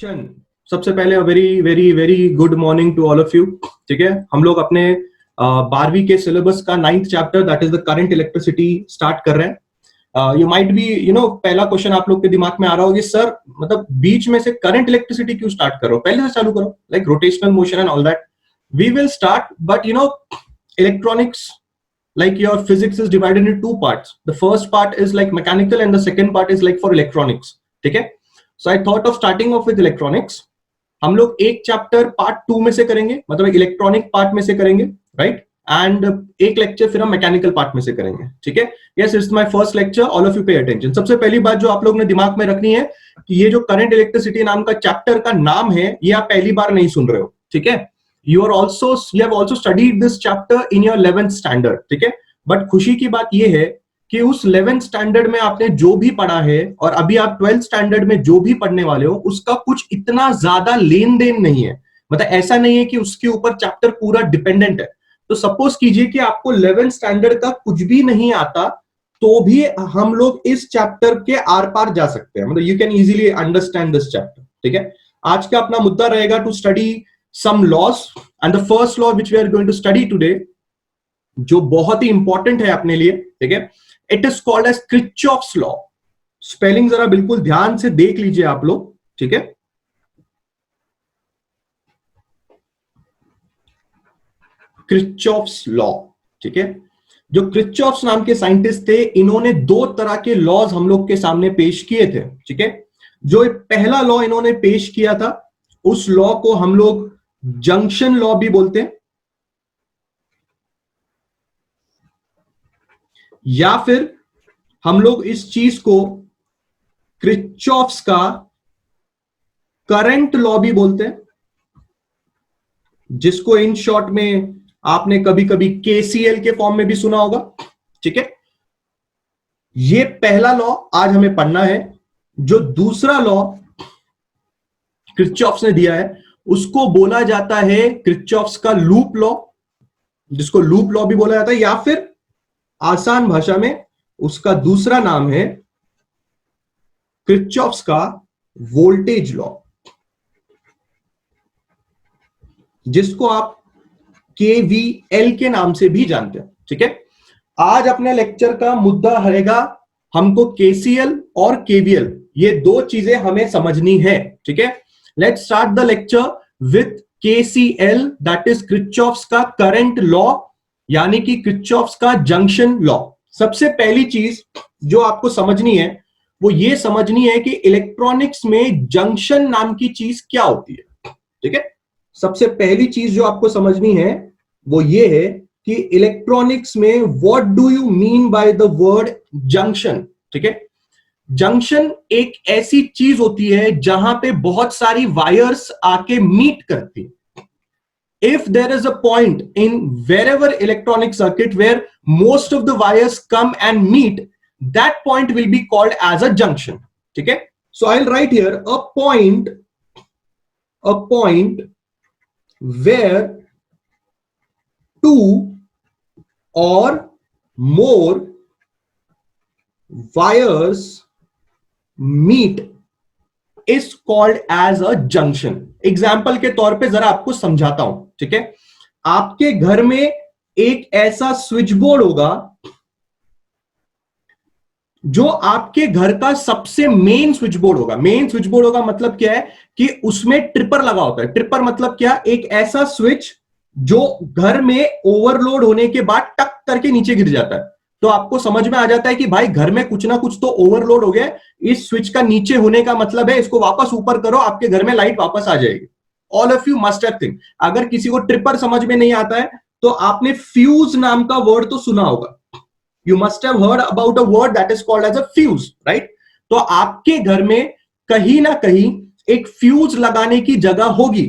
Question. सबसे पहले very very very good morning to all of you. ठीक है, हम लोग अपने 12वीं के सिलेबस का 9th chapter that is the current electricity start कर रहे हैं। यू माइट बी पहला क्वेश्चन आप लोग के दिमाग में आ रहा होगा, सर मतलब बीच में से करंट इलेक्ट्रिसिटी क्यों स्टार्ट करो, पहले से चालू करो, like rotational motion and all that. We will start, but electronics, like your physics is divided into two parts. The first part is like mechanical and the second part is like for electronics. ठीक है, so I thought of starting off with electronics. हम लोग एक chapter part 2 में से करेंगे, मतलब electronic part में से करेंगे, राइट, एंड एक लेक्चर फिर हम मैकेनिकल पार्ट में से करेंगे। ठीक है, yes, it's my first lecture, all of you pay attention. सबसे पहली बात जो आप लोग ने दिमाग में रखनी है कि ये जो करंट इलेक्ट्रिसिटी नाम का चैप्टर का नाम है, ये आप पहली बार नहीं सुन रहे हो। ठीक है, you have also studied this chapter in your 11th standard. ठीक है, बट खुशी की बात यह है कि उस 11th स्टैंडर्ड में आपने जो भी पढ़ा है और अभी आप 12th स्टैंडर्ड में जो भी पढ़ने वाले हो उसका कुछ इतना ज्यादा लेन देन नहीं है। मतलब ऐसा नहीं है कि उसके ऊपर चैप्टर पूरा डिपेंडेंट है। तो सपोज कीजिए कि आपको 11th स्टैंडर्ड का कुछ भी नहीं आता, तो भी हम लोग इस चैप्टर के आर पार जा सकते हैं। मतलब you can easily understand this chapter. ठीक है, आज का अपना मुद्दा रहेगा to study some laws, and the first law which we are going to study today, जो बहुत ही इंपॉर्टेंट है अपने लिए, ठीक है, it is called as Kirchhoff's law. Spelling जरा बिल्कुल ध्यान से देख लीजिए आप लोग। ठीक है, क्रिचॉफ्स लॉ। ठीक है, जो क्रिचॉफ्स नाम के साइंटिस्ट थे, इन्होंने दो तरह के लॉज हम लोग के सामने पेश किए थे। ठीक है, जो पहला लॉ इन्होंने पेश किया था, उस लॉ को हम लोग जंक्शन लॉ भी बोलते हैं, या फिर हम लोग इस चीज को क्रिचॉफ्स का करंट लॉ भी बोलते हैं, जिसको इन शॉर्ट में आपने कभी कभी केसीएल के फॉर्म में भी सुना होगा। ठीक है, ये पहला लॉ आज हमें पढ़ना है। जो दूसरा लॉ क्रिचॉफ्स ने दिया है उसको बोला जाता है क्रिचॉफ्स का लूप लॉ, जिसको लूप लॉ भी बोला जाता है, या फिर आसान भाषा में उसका दूसरा नाम है क्रिचॉफ्स का वोल्टेज लॉ, जिसको आप केवीएल के नाम से भी जानते हैं। ठीक है, आज अपने लेक्चर का मुद्दा रहेगा, हमको केसीएल और केवीएल ये दो चीजें हमें समझनी है। ठीक है, let's start the lecture with KCL, that is Kirchhoff's का करंट लॉ, यानी कि क्रिचॉफ्स का जंक्शन लॉ। सबसे पहली चीज जो आपको समझनी है वो ये समझनी है कि इलेक्ट्रॉनिक्स में जंक्शन नाम की चीज क्या होती है। ठीक है, सबसे पहली चीज जो आपको समझनी है वो ये है कि इलेक्ट्रॉनिक्स में what do you mean by the word junction. ठीक है, जंक्शन एक ऐसी चीज होती है जहां पे बहुत सारी वायर्स आके मीट करती है। If there is a point in wherever electronic circuit where most of the wires come and meet, that point will be called as a junction. ठीक है, so I'll write here a point where two or more wires meet is called as a junction. Example के तौर पे जरा आपको समझाता हूं। ठीक है, आपके घर में एक ऐसा स्विच बोर्ड होगा जो आपके घर का सबसे मेन स्विच बोर्ड होगा। मेन स्विच बोर्ड होगा मतलब क्या है कि उसमें ट्रिपर लगा होता है। ट्रिपर मतलब क्या, एक ऐसा स्विच जो घर में ओवरलोड होने के बाद टक करके नीचे गिर जाता है। तो आपको समझ में आ जाता है कि भाई घर में कुछ ना कुछ तो ओवरलोड हो गया, इस स्विच का नीचे होने का मतलब है इसको वापस ऊपर करो, आपके घर में लाइट वापस आ जाएगी। All of you must have think, अगर किसी को ट्रिपर समझ में नहीं आता है तो आपने फ्यूज नाम का वर्ड तो सुना होगा। You must have heard about a word that is called as a fuse, right. तो आपके घर में कहीं ना कहीं एक फ्यूज लगाने की जगह होगी।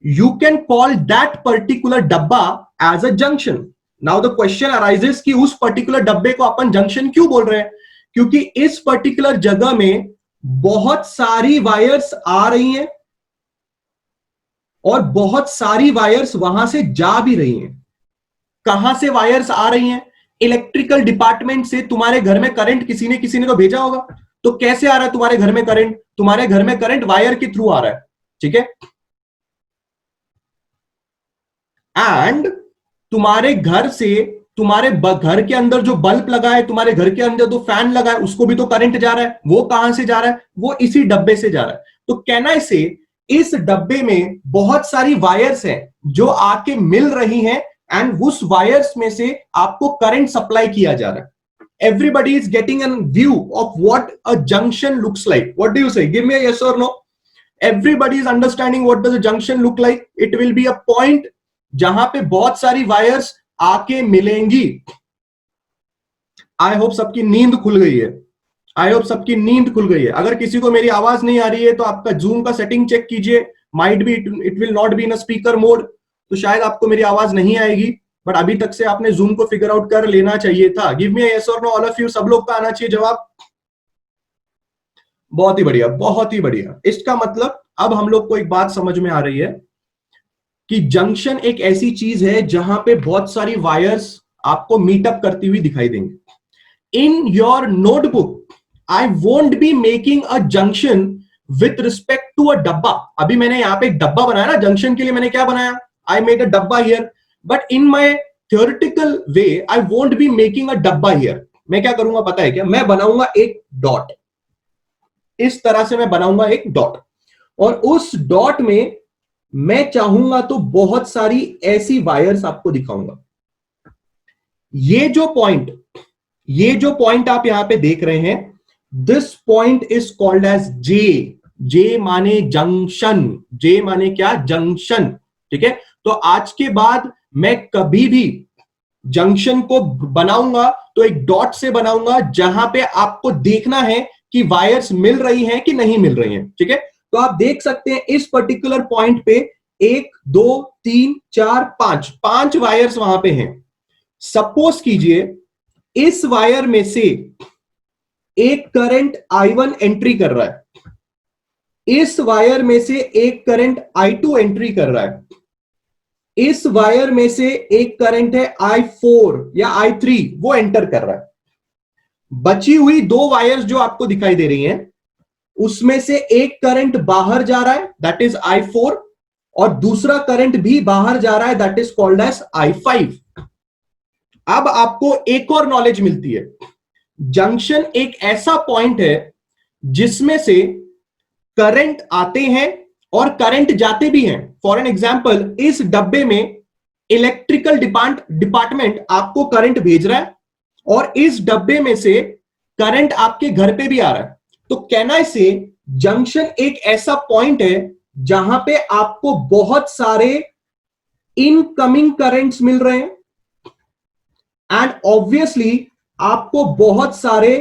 You can call that particular डब्बा as a junction. Now the question arises कि उस पर्टिकुलर डब्बे को अपन जंक्शन क्यों बोल रहे हैं, क्योंकि इस पर्टिकुलर जगह में बहुत सारी वायर्स आ रही हैं और बहुत सारी वायर्स वहां से जा भी रही हैं। कहां से वायर्स आ रही हैं? इलेक्ट्रिकल डिपार्टमेंट से तुम्हारे घर में करंट किसी ने तो भेजा होगा। तो कैसे आ रहा है तुम्हारे घर में करंट? तुम्हारे घर में करंट वायर के थ्रू आ रहा है। ठीक है। एंड तुम्हारे घर से, तुम्हारे घर के अंदर जो बल्ब लगा है, तुम्हारे घर के अंदर जो फैन लगा है, उसको भी तो करंट जा रहा है। वो कहां से जा रहा है? वो इसी डब्बे से जा रहा है। तो कैन आई से इस डब्बे में बहुत सारी वायर्स हैं जो आके मिल रही हैं, एंड उस वायर्स में से आपको करंट सप्लाई किया जा रहा है। Everybody is getting a view of what a junction looks like. What do you say? Give me a yes or no. Everybody is understanding what does a junction look like. It will be a point जहां पे बहुत सारी wires आके मिलेंगी। I hope सबकी नींद खुल गई है। आई होप सबकी नींद खुल गई है। अगर किसी को मेरी आवाज नहीं आ रही है तो आपका जूम का सेटिंग चेक कीजिए। Might be it will not be in a speaker mode, तो शायद आपको मेरी आवाज नहीं आएगी, बट अभी तक से आपने जूम को फिगर आउट कर लेना चाहिए था। गिव मी यस और नो ऑल ऑफ यू। सब लोग का आना चाहिए जवाब। बहुत ही बढ़िया, बहुत ही बढ़िया। इसका मतलब अब हम लोग को एक बात समझ में आ रही है कि जंक्शन एक ऐसी चीज है जहां पे बहुत सारी वायर्स आपको मीटअप करती हुई दिखाई देंगे। In your notebook I won't be making a junction with respect to a डब्बा। अभी मैंने यहां पे एक डब्बा बनाया ना, जंक्शन के लिए मैंने क्या बनाया? आई मेड अ डब्बा here, but in my theoretical way I won't be making अ डब्बा हियर। मैं क्या करूंगा पता है क्या? मैं बनाऊंगा एक डॉट। इस तरह से मैं बनाऊंगा एक डॉट, और उस डॉट में मैं चाहूंगा तो बहुत सारी ऐसी वायर्स आपको दिखाऊंगा। ये जो पॉइंट आप यहां पे देख रहे हैं, this point is called as J. J माने जंक्शन। जे माने क्या? जंक्शन। ठीक है। तो आज के बाद मैं कभी भी जंक्शन को बनाऊंगा तो एक डॉट से बनाऊंगा, जहां पे आपको देखना है कि वायर्स मिल रही हैं कि नहीं मिल रही हैं। ठीक है। तो आप देख सकते हैं इस पर्टिकुलर पॉइंट पे 1 2 3 4 5 5 वायर्स वहां पे हैं। सपोज कीजिए इस वायर में से एक करंट I1 एंट्री कर रहा है, इस वायर में से एक करंट I2 एंट्री कर रहा है, इस वायर में से एक करंट है I4 या I3 वो एंटर कर रहा है। बची हुई दो वायर्स जो आपको दिखाई दे रही हैं, उसमें से एक करंट बाहर जा रहा है, दैट इज I4, और दूसरा करंट भी बाहर जा रहा है, that is called as I5। अब आपको एक और नॉलेज मिलती है। जंक्शन एक ऐसा पॉइंट है जिसमें से करंट आते हैं और करंट जाते भी हैं। फॉर एन एग्जाम्पल, इस डब्बे में इलेक्ट्रिकल डिपार्टमेंट आपको करंट भेज रहा है, और इस डब्बे में से करंट आपके घर पे भी आ रहा है। तो कैन आई से जंक्शन एक ऐसा पॉइंट है जहां पे आपको बहुत सारे इनकमिंग करंट्स मिल रहे हैं, एंड ऑब्वियसली आपको बहुत सारे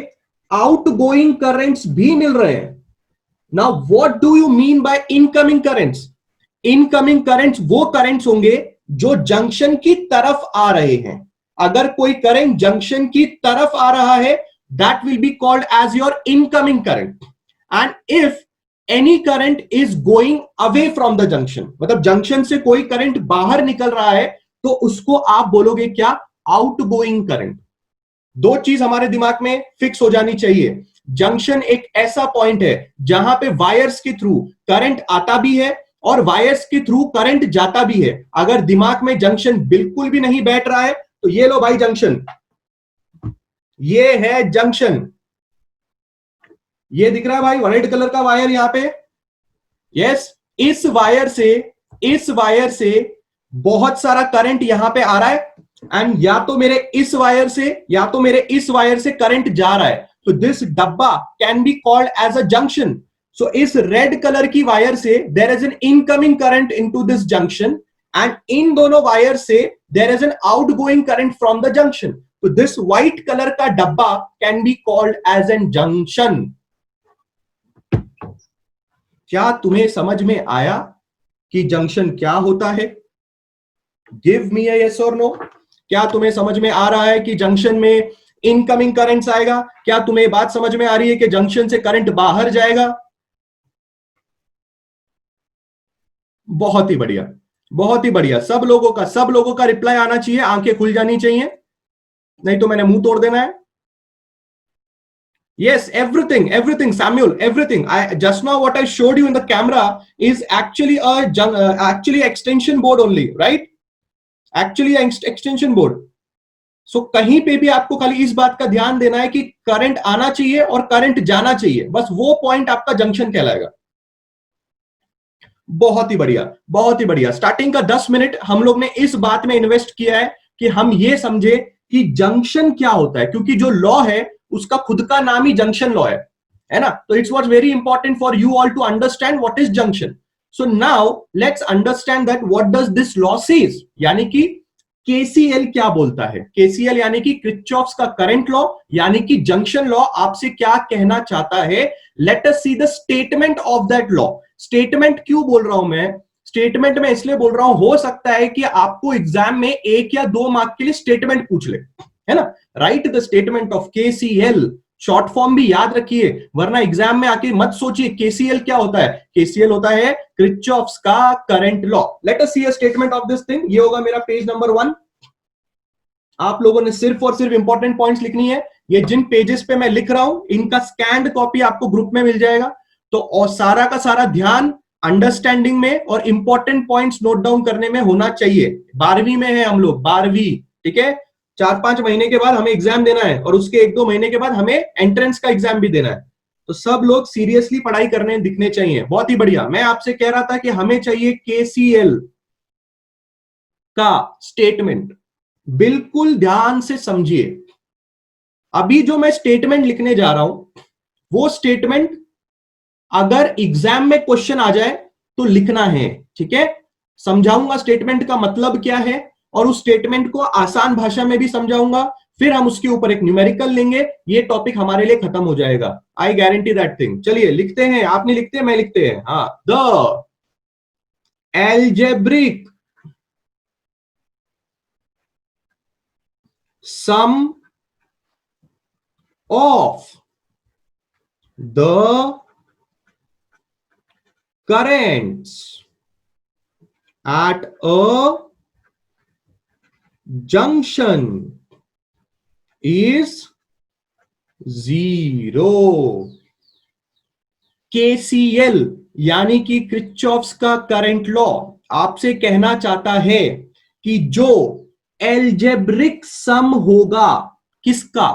आउटगोइंग करंट्स भी मिल रहे हैं। Now what do you mean by incoming currents? Incoming currents वो करंट्स होंगे जो जंक्शन की तरफ आ रहे हैं। अगर कोई करंट जंक्शन की तरफ आ रहा है, that will be called as your incoming current. And if any current is going away from the junction, मतलब जंक्शन से कोई करंट बाहर निकल रहा है, तो उसको आप बोलोगे क्या? Outgoing current. दो चीज हमारे दिमाग में फिक्स हो जानी चाहिए। जंक्शन एक ऐसा पॉइंट है जहां पे वायर्स के थ्रू करंट आता भी है और वायर्स के थ्रू करंट जाता भी है। अगर दिमाग में जंक्शन बिल्कुल भी नहीं बैठ रहा है तो ये लो भाई जंक्शन, ये है जंक्शन। ये दिख रहा है भाई रेड कलर का वायर यहां पे। यस, इस वायर से बहुत सारा करंट यहां पे आ रहा है, एंड या तो मेरे इस वायर से या तो मेरे इस वायर से करंट जा रहा है। तो दिस डब्बा can be called as a junction. So इस रेड कलर की वायर से there is an incoming current into this junction, and इन दोनों वायर से there is an outgoing current from the junction. तो दिस व्हाइट कलर का डब्बा can be called as an junction. क्या तुम्हें समझ में आया कि जंक्शन क्या होता है? गिव मी अ यस और नो। क्या तुम्हें समझ में आ रहा है कि जंक्शन में इनकमिंग करंट्स आएगा? क्या तुम्हें बात समझ में आ रही है कि जंक्शन से करंट बाहर जाएगा? बहुत ही बढ़िया, बहुत ही बढ़िया। सब लोगों का रिप्लाई आना चाहिए, आंखें खुल जानी चाहिए, नहीं तो मैंने मुंह तोड़ देना है। Yes, everything, Samuel, everything. I just now what I showed you in the camera is actually actually extension board only, right? Actually extension board. सो कहीं पे भी आपको खाली इस बात का ध्यान देना है कि करंट आना चाहिए और करंट जाना चाहिए, बस वो पॉइंट आपका जंक्शन कहलाएगा। बहुत ही बढ़िया, बहुत ही बढ़िया। स्टार्टिंग का 10 मिनट हम लोग ने इस बात में इन्वेस्ट किया है कि हम ये समझे कि जंक्शन क्या होता है, क्योंकि जो लॉ है उसका खुद का नाम ही जंक्शन लॉ है ना? तो it's was very important for you all to understand what is junction. So now let's understand that what does this law says, यानी कि केसीएल क्या बोलता है। केसीएल यानी कि क्रिचॉफ्स का करंट लॉ, यानी कि जंक्शन लॉ आपसे क्या कहना चाहता है। Late us see the statement of that law. Statement क्यों बोल रहा हूं मैं? स्टेटमेंट में इसलिए बोल रहा हूं, हो सकता है कि आपको एग्जाम में 1 या 2 मार्क के लिए स्टेटमेंट पूछ ले, है ना? Right the statement of KCL, short form भी याद रखिए, वरना एग्जाम में आके मत सोचिए केसीएल क्या होता है। केसीएल होता है क्रिचॉफ्स का current law. Let us see a statement of this thing. ये होगा मेरा पेज नंबर 1। आप लोगों ने सिर्फ और सिर्फ इंपॉर्टेंट पॉइंट्स लिखनी है। ये जिन पेजेस पे मैं लिख रहा हूं इनका स्कैन्ड कॉपी आपको ग्रुप में मिल जाएगा। तो और सारा का सारा ध्यान अंडरस्टैंडिंग में और इंपॉर्टेंट पॉइंट्स नोट डाउन करने में होना चाहिए। 12वीं में है हम लोग, 12वीं, ठीक है? 4-5 महीने के बाद हमें एग्जाम देना है और उसके 1-2 महीने के बाद हमें एंट्रेंस का एग्जाम भी देना है। तो सब लोग सीरियसली पढ़ाई करने दिखने चाहिए। बहुत ही बढ़िया। मैं आपसे कह रहा था कि हमें चाहिए केसीएल का स्टेटमेंट। बिल्कुल ध्यान से समझिए। अभी जो मैं स्टेटमेंट लिखने जा रहा हूं वो स्टेटमेंट अगर एग्जाम में क्वेश्चन आ जाए तो लिखना है, ठीक है? समझाऊंगा स्टेटमेंट का मतलब क्या है और उस स्टेटमेंट को आसान भाषा में भी समझाऊंगा। फिर हम उसके ऊपर एक न्यूमेरिकल लेंगे। ये टॉपिक हमारे लिए खत्म हो जाएगा, आई गारंटी दैट थिंग। चलिए लिखते हैं। आप नहीं लिखते, मैं लिखते हैं। हाँ, the algebraic sum of the currents at a junction is 0। KCL यानी कि क्रिचॉफ्स का करंट लॉ आपसे कहना चाहता है कि जो एल्जेब्रिक सम होगा किसका?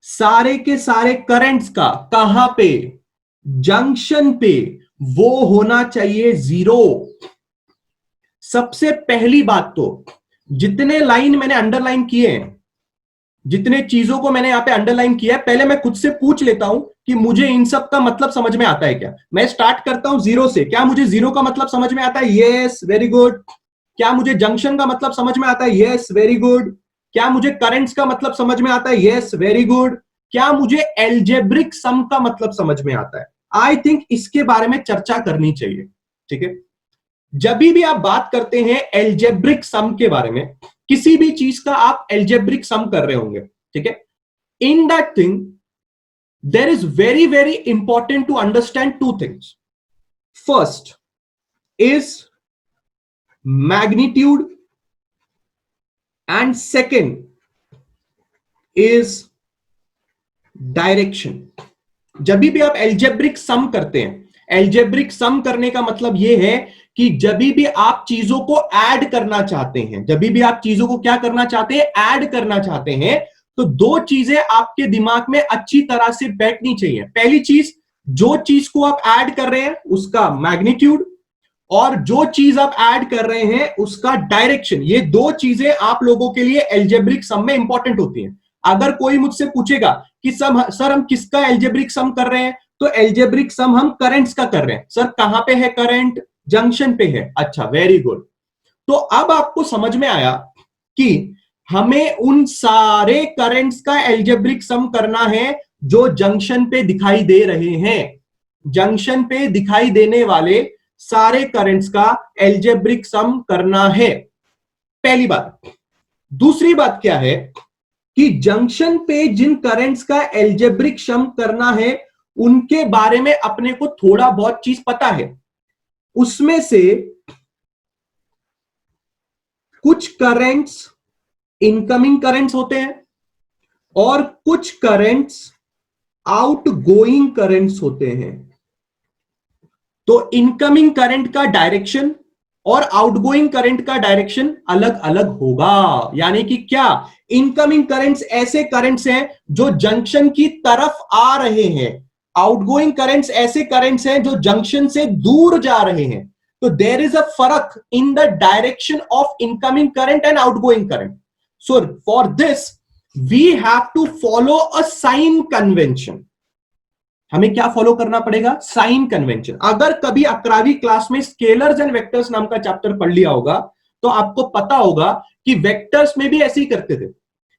सारे के सारे करंट्स का। कहां पे? जंक्शन पे। वो होना चाहिए 0। सबसे पहली बात तो जितने लाइन मैंने अंडरलाइन किए हैं, जितने चीजों को मैंने यहां पे अंडरलाइन किया है, पहले मैं खुद से पूछ लेता हूं कि मुझे इन सब का मतलब समझ में आता है क्या। मैं स्टार्ट करता हूं 0 से। क्या मुझे 0 का मतलब समझ में आता है? Yes, very good. क्या मुझे जंक्शन का मतलब समझ में आता है? Yes, very good. क्या मुझे करंट्स का मतलब समझ में आता है? Yes, very good. क्या मुझे एल्जेब्रिक सम का मतलब समझ में आता है? आई थिंक इसके बारे में चर्चा करनी चाहिए, ठीक है? जब भी आप बात करते हैं एल्जेब्रिक सम के बारे में, किसी भी चीज का आप एल्जेब्रिक सम कर रहे होंगे, ठीक है? In that thing there is very very important to understand two things. First is magnitude and second is direction. जब भी आप एल्जेब्रिक सम करते हैं, एल्जेब्रिक सम करने का मतलब यह है कि जब भी आप चीजों को ऐड करना चाहते हैं, जब भी आप चीजों को क्या करना चाहते हैं? ऐड करना चाहते हैं, तो 2 चीजें आपके दिमाग में अच्छी तरह से बैठनी चाहिए। पहली चीज, जो चीज को आप ऐड कर रहे हैं उसका मैग्नीट्यूड, और जो चीज आप ऐड कर रहे हैं उसका डायरेक्शन। ये 2 चीजें आप लोगों के लिए एल्जेब्रिक सम में इंपॉर्टेंट होती हैं। अगर कोई मुझसे पूछेगा कि सर हम किसका एल्जेब्रिक सम कर रहे हैं, तो एल्जेब्रिक सम हम करंट्स का कर रहे हैं। सर कहां पे है करंट? जंक्शन पे है। अच्छा, वेरी गुड। तो अब आपको समझ में आया कि हमें उन सारे करंट्स का एल्जेब्रिक सम करना है जो जंक्शन पे दिखाई दे रहे हैं। जंक्शन पे दिखाई देने वाले सारे करंट्स का एल्जेब्रिक सम करना है, पहली बात। दूसरी बात क्या है कि जंक्शन पे जिन करंट्स का एल्जेब्रिक सम करना है उनके बारे में अपने को थोड़ा बहुत चीज पता है। उसमें से कुछ करंट्स इनकमिंग करंट्स होते हैं और कुछ करंट्स आउटगोइंग करंट्स होते हैं। तो इनकमिंग करंट का डायरेक्शन और आउटगोइंग करंट का डायरेक्शन अलग अलग होगा। यानी कि क्या, इनकमिंग करंट्स ऐसे करंट्स हैं जो जंक्शन की तरफ आ रहे हैं, आउटगोइंग करंट्स ऐसे करंट्स हैं जो जंक्शन से दूर जा रहे हैं। तो देयर इज अ फर्क in the direction of incoming current and outgoing current. So for this we have to follow a sign convention. हमें क्या फॉलो करना पड़ेगा? Sign convention. अगर कभी 11वीं क्लास में स्केलर्स एंड वेक्टर्स नाम का चैप्टर पढ़ लिया होगा तो आपको पता होगा कि वेक्टर्स में भी ऐसे ही करते थे,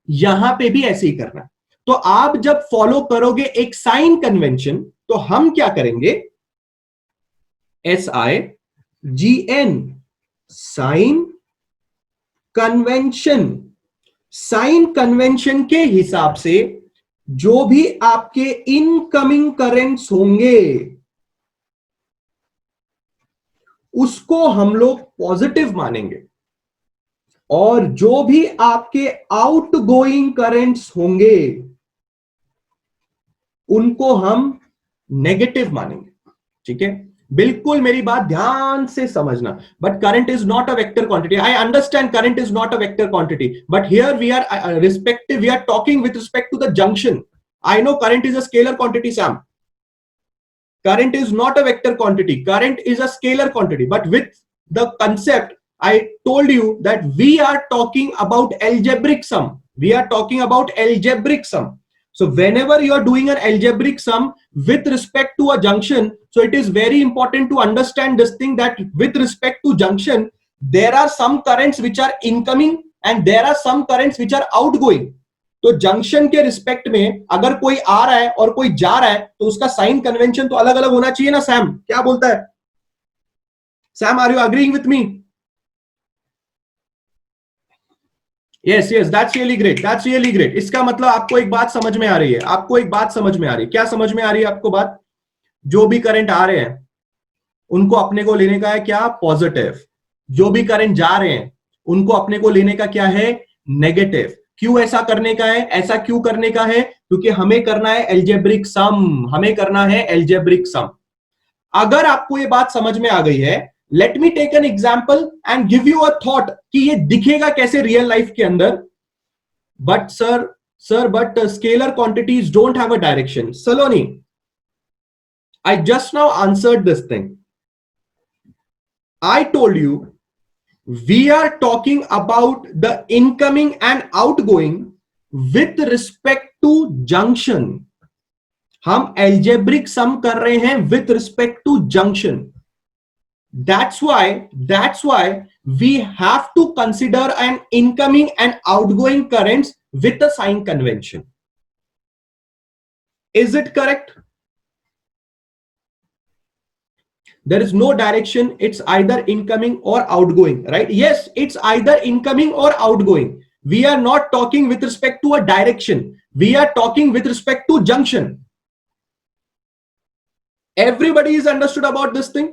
यहां पे भी ऐसे ही करना है। तो आप जब फॉलो करोगे एक साइन कन्वेंशन तो हम क्या करेंगे? SIGN, sign convention. Sign convention के हिसाब से जो भी आपके इनकमिंग करंट्स होंगे उसको हम लोग पॉजिटिव मानेंगे, और जो भी आपके आउटगोइंग करंट्स होंगे उनको हम नेगेटिव मानेंगे। ठीक है, बिल्कुल मेरी बात ध्यान से समझना। But current is not a vector quantity. I understand current is not a vector quantity, but here we are respective, we are talking with respect to the junction. I know current is a scalar quantity, Sam. Current is not a vector quantity. Current is a scalar quantity. But with the concept, I told you that we are talking about algebraic sum. We are talking about algebraic sum. So whenever you are doing an algebraic sum with respect to a junction, so it is very important to understand this thing, that with respect to junction, there are some currents which are incoming and there are some currents which are outgoing. तो junction के respect में अगर कोई आ रहा है और कोई जा रहा है तो उसका साइन कन्वेंशन तो अलग अलग होना चाहिए ना। सैम क्या बोलता है? Sam, are you agreeing with me? Yes yes, that's really great, that's really great. इसका मतलब आपको एक बात समझ में आ रही है, आपको एक बात समझ में आ रही है। क्या समझ में आ रही है आपको बात? जो भी करंट आ रहे हैं उनको अपने को लेने का है क्या? पॉजिटिव। जो भी करंट जा रहे हैं उनको अपने को लेने का क्या है? नेगेटिव। क्यों ऐसा करने का है? ऐसा क्यों करने का है? क्योंकि हमें करना है एल्जेब्रिक सम, हमें करना है एल्जेब्रिक सम। अगर आपको ये बात समझ में आ गई है, let me take an example and give you a thought कि ये दिखेगा कैसे रियल लाइफ के अंदर। But sir but scalar quantities don't have a direction. Saloni, I just now answered this thing. I told you we are talking about the incoming and outgoing with respect to junction. हम algebraic sum कर रहे हैं with respect to junction. That's why we have to consider an incoming and outgoing currents with a sign convention. Is it correct? There is no direction, it's either incoming or outgoing, right? Yes, it's either incoming or outgoing. We are not talking with respect to a direction, we are talking with respect to junction. Everybody is understood about this thing?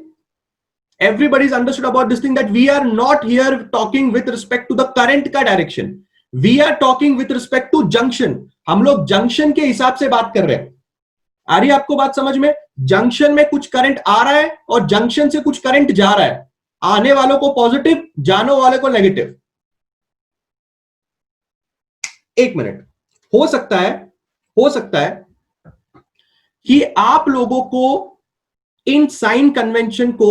Everybody is understood about this thing, that we are not here talking with respect to the current का direction, we are talking with respect to junction. हम लोग junction के हिसाब से बात कर रहे हैं। आ रही है आपको बात समझ में? जंक्शन में कुछ करंट आ रहा है और जंक्शन से कुछ करंट जा रहा है, आने वालों को पॉजिटिव, जाने वाले को नेगेटिव। एक मिनट, हो सकता है कि आप लोगों को इन साइन कन्वेंशन को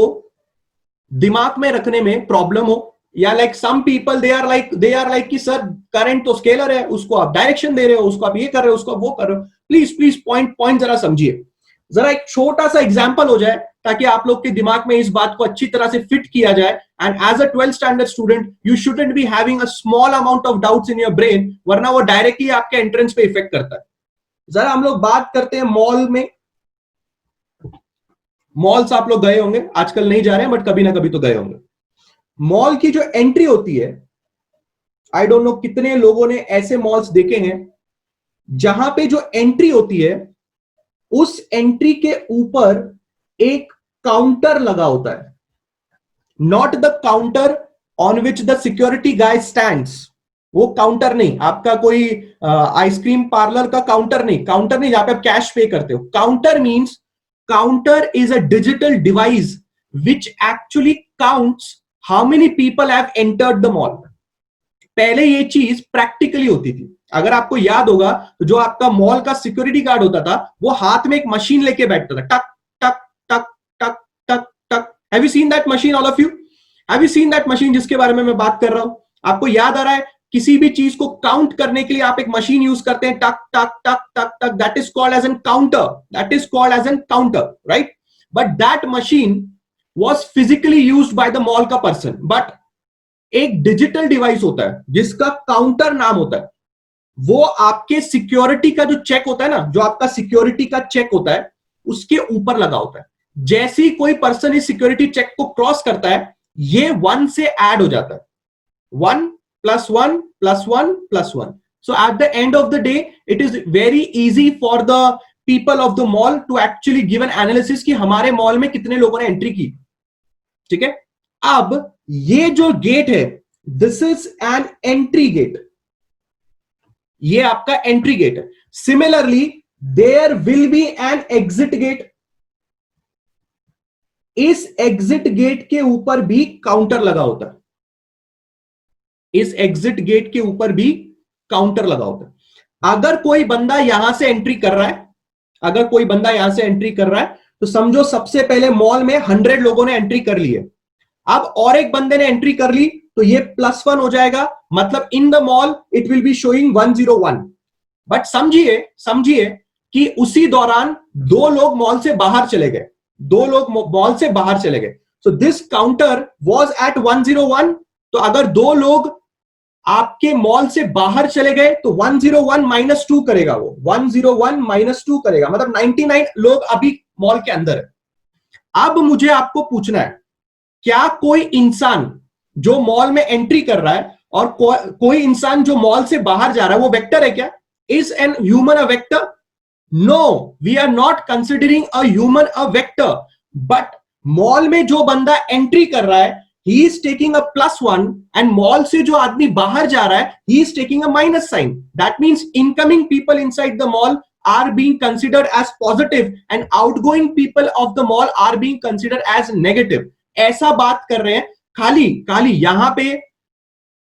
दिमाग में रखने में प्रॉब्लम हो, या like some people they are like कि सर करंट तो स्केलर है, उसको आप डायरेक्शन दे रहे हो, उसको आप ये कर रहे हो, उसको वो कर रहे हो। प्लीज पॉइंट जरा समझिए, जरा एक छोटा सा एग्जांपल हो जाए ताकि आप लोग के दिमाग में इस बात को अच्छी तरह से फिट किया जाए। And as a 12th standard student you shouldn't be having a small amount of doubts in your brain, वरना वो डायरेक्टली आपके एंट्रेंस पे इफेक्ट करता है। जरा हम लोग बात करते हैं मॉल में। मॉल्स आप लोग गए होंगे, आजकल नहीं जा रहे हैं बट कभी ना कभी तो गए होंगे। मॉल की जो एंट्री होती है, आई डोंट नो कितने लोगों ने ऐसे मॉल्स देखे हैं जहां पे जो एंट्री होती है उस एंट्री के ऊपर एक काउंटर लगा होता है, not the counter on which the security guy stands, वो काउंटर नहीं, आपका कोई आइसक्रीम पार्लर का काउंटर नहीं, काउंटर नहीं जहां पे आप कैश पे करते हो। Counter means counter is a digital device which actually counts how many people have entered the mall. पहले ये चीज प्रैक्टिकली होती थी, अगर आपको याद होगा तो जो आपका मॉल का सिक्योरिटी गार्ड होता था वो हाथ में एक मशीन लेके बैठता था, टक टक टक टक टक टक। Have you seen that machine all of you? Have you seen that machine जिसके बारे में मैं बात कर रहा हूं? आपको याद आ रहा है? किसी भी चीज को काउंट करने के लिए आप एक मशीन यूज करते हैं, टक टक टक टक टक, that is called as an counter, that is called as an counter, right? But that machine was physically used by the mall का पर्सन, बट एक डिजिटल डिवाइस होता है जिसका काउंटर नाम होता है, वो आपके सिक्योरिटी का जो चेक होता है ना, जो आपका सिक्योरिटी का चेक होता है उसके ऊपर लगा होता है। जैसे ही कोई पर्सन इस सिक्योरिटी चेक को क्रॉस करता है ये 1 से ऐड हो जाता है, 1 + 1 + 1 + 1। So at the end of the day it is very easy for the people of the mall to actually give an analysis कि हमारे मॉल में कितने लोगों ने एंट्री की। ठीक है, अब ये जो गेट है this is an entry gate, ये आपका एंट्री गेट है। Similarly there will be an exit gate, इस एग्जिट गेट के ऊपर भी काउंटर लगा होता है, इस एग्जिट गेट के ऊपर भी काउंटर लगा होता है। अगर कोई बंदा यहां से एंट्री कर रहा है, अगर कोई बंदा यहां से एंट्री कर रहा है तो समझो सबसे पहले मॉल में 100 लोगों ने एंट्री कर ली है, अब और एक बंदे ने एंट्री कर ली तो ये +1 हो जाएगा, मतलब in the mall it will be showing 101। But समझिए कि उसी दौरान 2 लोग मॉल से बाहर चले गए, 2 लोग मॉल से बाहर चले गए, so this counter was at 101। तो अगर 2 लोग आपके मॉल से बाहर चले गए तो 101 - 2 करेगा, वो 101 - 2 करेगा, मतलब 99 लोग अभी मॉल के अंदर है। अब मुझे आपको पूछना है, क्या कोई इंसान जो मॉल में एंट्री कर रहा है और कोई इंसान जो मॉल से बाहर जा रहा है वो वेक्टर है क्या? Is an human a vector? No, we are not considering a human a vector, but mall में जो बंदा एंट्री कर रहा है he is taking a +1 and mall से जो आदमी बाहर जा रहा है he is taking a minus sign. That means incoming people inside the mall are being considered as positive and outgoing people of the mall are being considered as negative. ऐसा बात कर रहे हैं, खाली यहां पे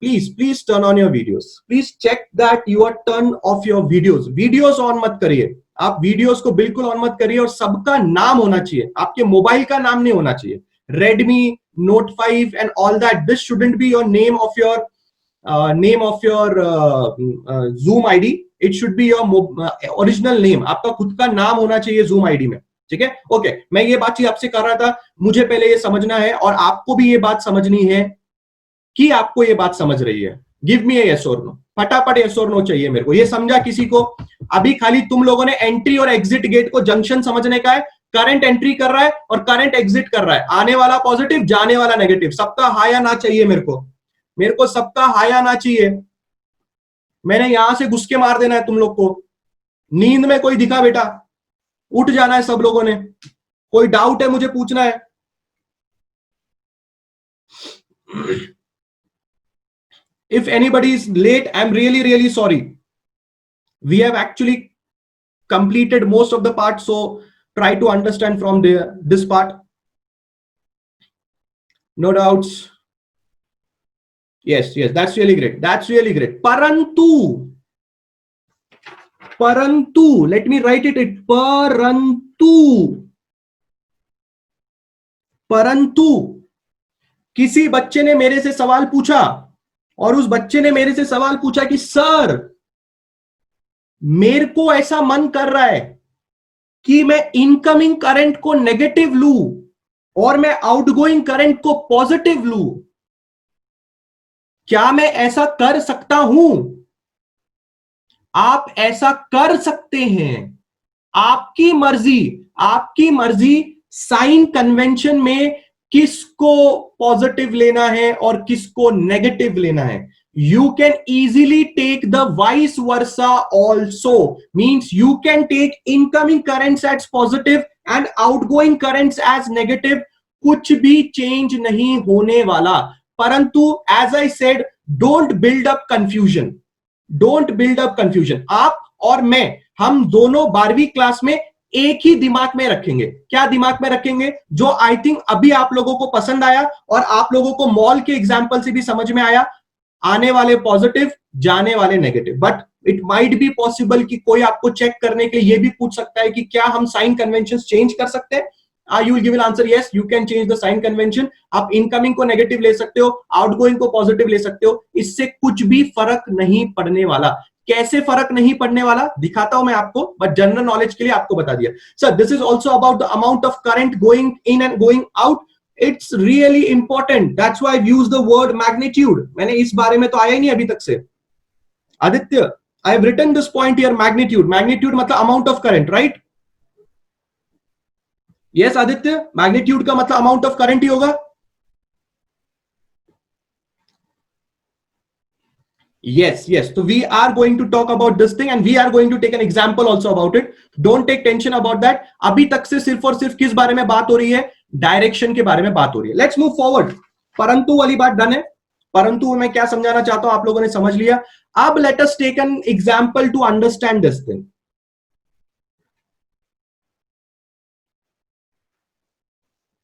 please turn on your videos, please check that you are turn off your videos on मत करिए, आप वीडियोस को बिल्कुल ऑन मत करिए, और सबका नाम होना चाहिए, आपके मोबाइल का नाम नहीं होना चाहिए। Redmi Note 5 and all that, this shouldn't be your name of your Zoom ID. It should be your original name. आपका खुद का नाम होना चाहिए Zoom ID में, ठीक है? ओके, मैं ये बात आपसे कर रहा था, मुझे पहले ये समझना है और आपको भी ये बात समझनी है कि आपको ये बात समझ रही है। गिव मी यस और नो, फटाफट यस और नो चाहिए मेरे को। ये समझा किसी को? अभी खाली तुम लोगों ने एंट्री और एग्जिट गेट को जंक्शन समझने का है, करंट एंट्री कर रहा है और करंट एग्जिट कर रहा है, आने वाला पॉजिटिव जाने वाला नेगेटिव, सबका हाई या ना चाहिए मेरे को सबका हाई या ना चाहिए। मैंने यहां से घुस के मार देना है तुम लोग को, नींद में कोई दिखा बेटा उठ जाना है सब लोगों ने, कोई डाउट है मुझे पूछना है। If anybody is late, I'm really sorry. We have actually completed most of the part, so try to understand from this part. No doubts. Yes, that's really great. Parantu, let me write it. Parantu, किसी बच्चे ने मेरे से सवाल पूछा और उस बच्चे ने मेरे से सवाल पूछा कि सर मेरे को ऐसा मन कर रहा है कि मैं इनकमिंग करंट को नेगेटिव लूं और मैं आउटगोइंग करंट को पॉजिटिव लूं, क्या मैं ऐसा कर सकता हूं? आप ऐसा कर सकते हैं, आपकी मर्जी। साइन कन्वेंशन में किसको पॉजिटिव लेना है और किसको नेगेटिव लेना है। You can easily take the vice versa also, means you can take incoming currents as positive and outgoing currents as negative, कुछ भी चेंज नहीं होने वाला। परंतु as I said, don't build up confusion, don't build up confusion. आप और मैं, हम दोनों 12वीं क्लास में एक ही दिमाग में रखेंगे। क्या दिमाग में रखेंगे? जो आई थिंक अभी आप लोगों को पसंद आया और आप लोगों को मॉल के एग्जाम्पल से भी समझ में आया, आने वाले पॉजिटिव, जाने वाले negative. But it might be possible कि कोई आपको चेक करने के लिए यह भी पूछ सकता है कि क्या हम साइन कन्वेंशन चेंज कर सकते हैं? You will give an answer, yes, you can change the sign convention. आप इनकमिंग को नेगेटिव ले सकते हो, आउटगोइंग को पॉजिटिव ले सकते हो। इससे कुछ भी फर्क नहीं पड़ने वाला। कैसे फर्क नहीं पड़ने वाला दिखाता हूं मैं आपको, बट जनरल नॉलेज के लिए आपको बता दिया। Sir, this is also about the amount of current going in and going out. It's really important, that's why I use the word magnitude. मैंने इस बारे में तो आया ही नहीं अभी तक से। Aditya, I have written this point here, magnitude. Magnitude मतलब amount of current, right? Yes Aditya, magnitude का मतलब अमाउंट ऑफ करंट ही होगा। Yes, yes. So we are going to talk about this thing and we are going to take an example also about it. Don't take tension about that. अभी तक से सिर्फ और सिर्फ किस बारे में बात हो रही है? डायरेक्शन के बारे में बात हो रही है। Let's move forward. परंतु वाली बात डन है। परंतु मैं क्या समझाना चाहता हूं, आप लोगों ने समझ लिया। अब let us take an example to understand this thing.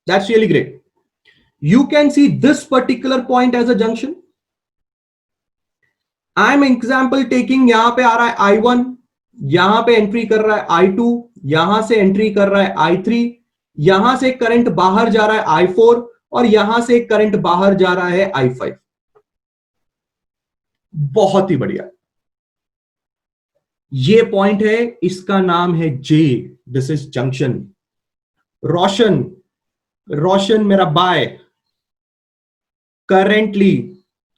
That's really great. You can see this particular point as a junction. I am example taking, यहां पे आ रहा है I1, यहां पे एंट्री कर रहा है I2, यहां से एंट्री कर रहा है I3, यहां से करंट बाहर जा रहा है I4 और यहां से करंट बाहर जा रहा है I5। बहुत ही बढ़िया। ये पॉइंट है, इसका नाम है J। This is junction. Roshan, Roshan मेरा बाय, करेंटली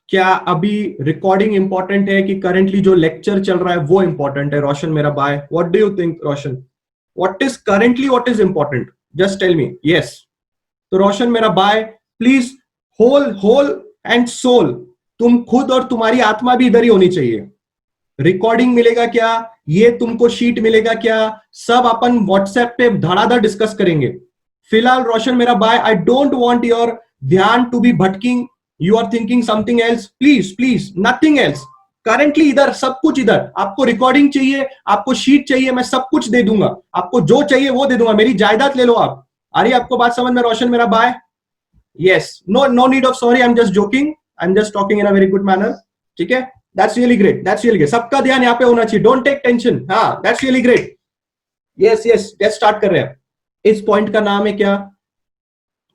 क्या अभी रिकॉर्डिंग इंपॉर्टेंट है कि करंटली जो लेक्चर चल रहा है वो इंपॉर्टेंट है? रोशन मेरा बाय, what do you think Roshan? What is currently, what is important? Just tell me. Yes, तो रोशन मेरा बाय, प्लीज होल एंड सोल, तुम खुद और तुम्हारी आत्मा भी इधर ही होनी चाहिए। रिकॉर्डिंग मिलेगा क्या, ये तुमको शीट मिलेगा क्या, सब अपन व्हाट्सएप पे धड़ाधड़ डिस्कस करेंगे। फिलहाल रोशन मेरा बाय, आई डोंट वांट योर ध्यान टू बी भटकिंग, you are thinking something else, please please, nothing else. Currently इधर सब कुछ इधर। आपको रिकॉर्डिंग चाहिए, आपको शीट चाहिए, मैं सब कुछ दे दूंगा। आपको जो चाहिए वो दे दूंगा, मेरी जायदाद ले लो आप। आ रही है आपको बात समझ में रोशन मेरा बाय? Yes, no need of sorry, I am just joking, I am just talking in a very good manner. ठीक है, that's really great, that's really great. सबका ध्यान यहाँ पे होना चाहिए, डोंट टेक टेंशन। हाँ, that's really great. Yes yes, let's start कर रहे हैं। इस पॉइंट का नाम है क्या?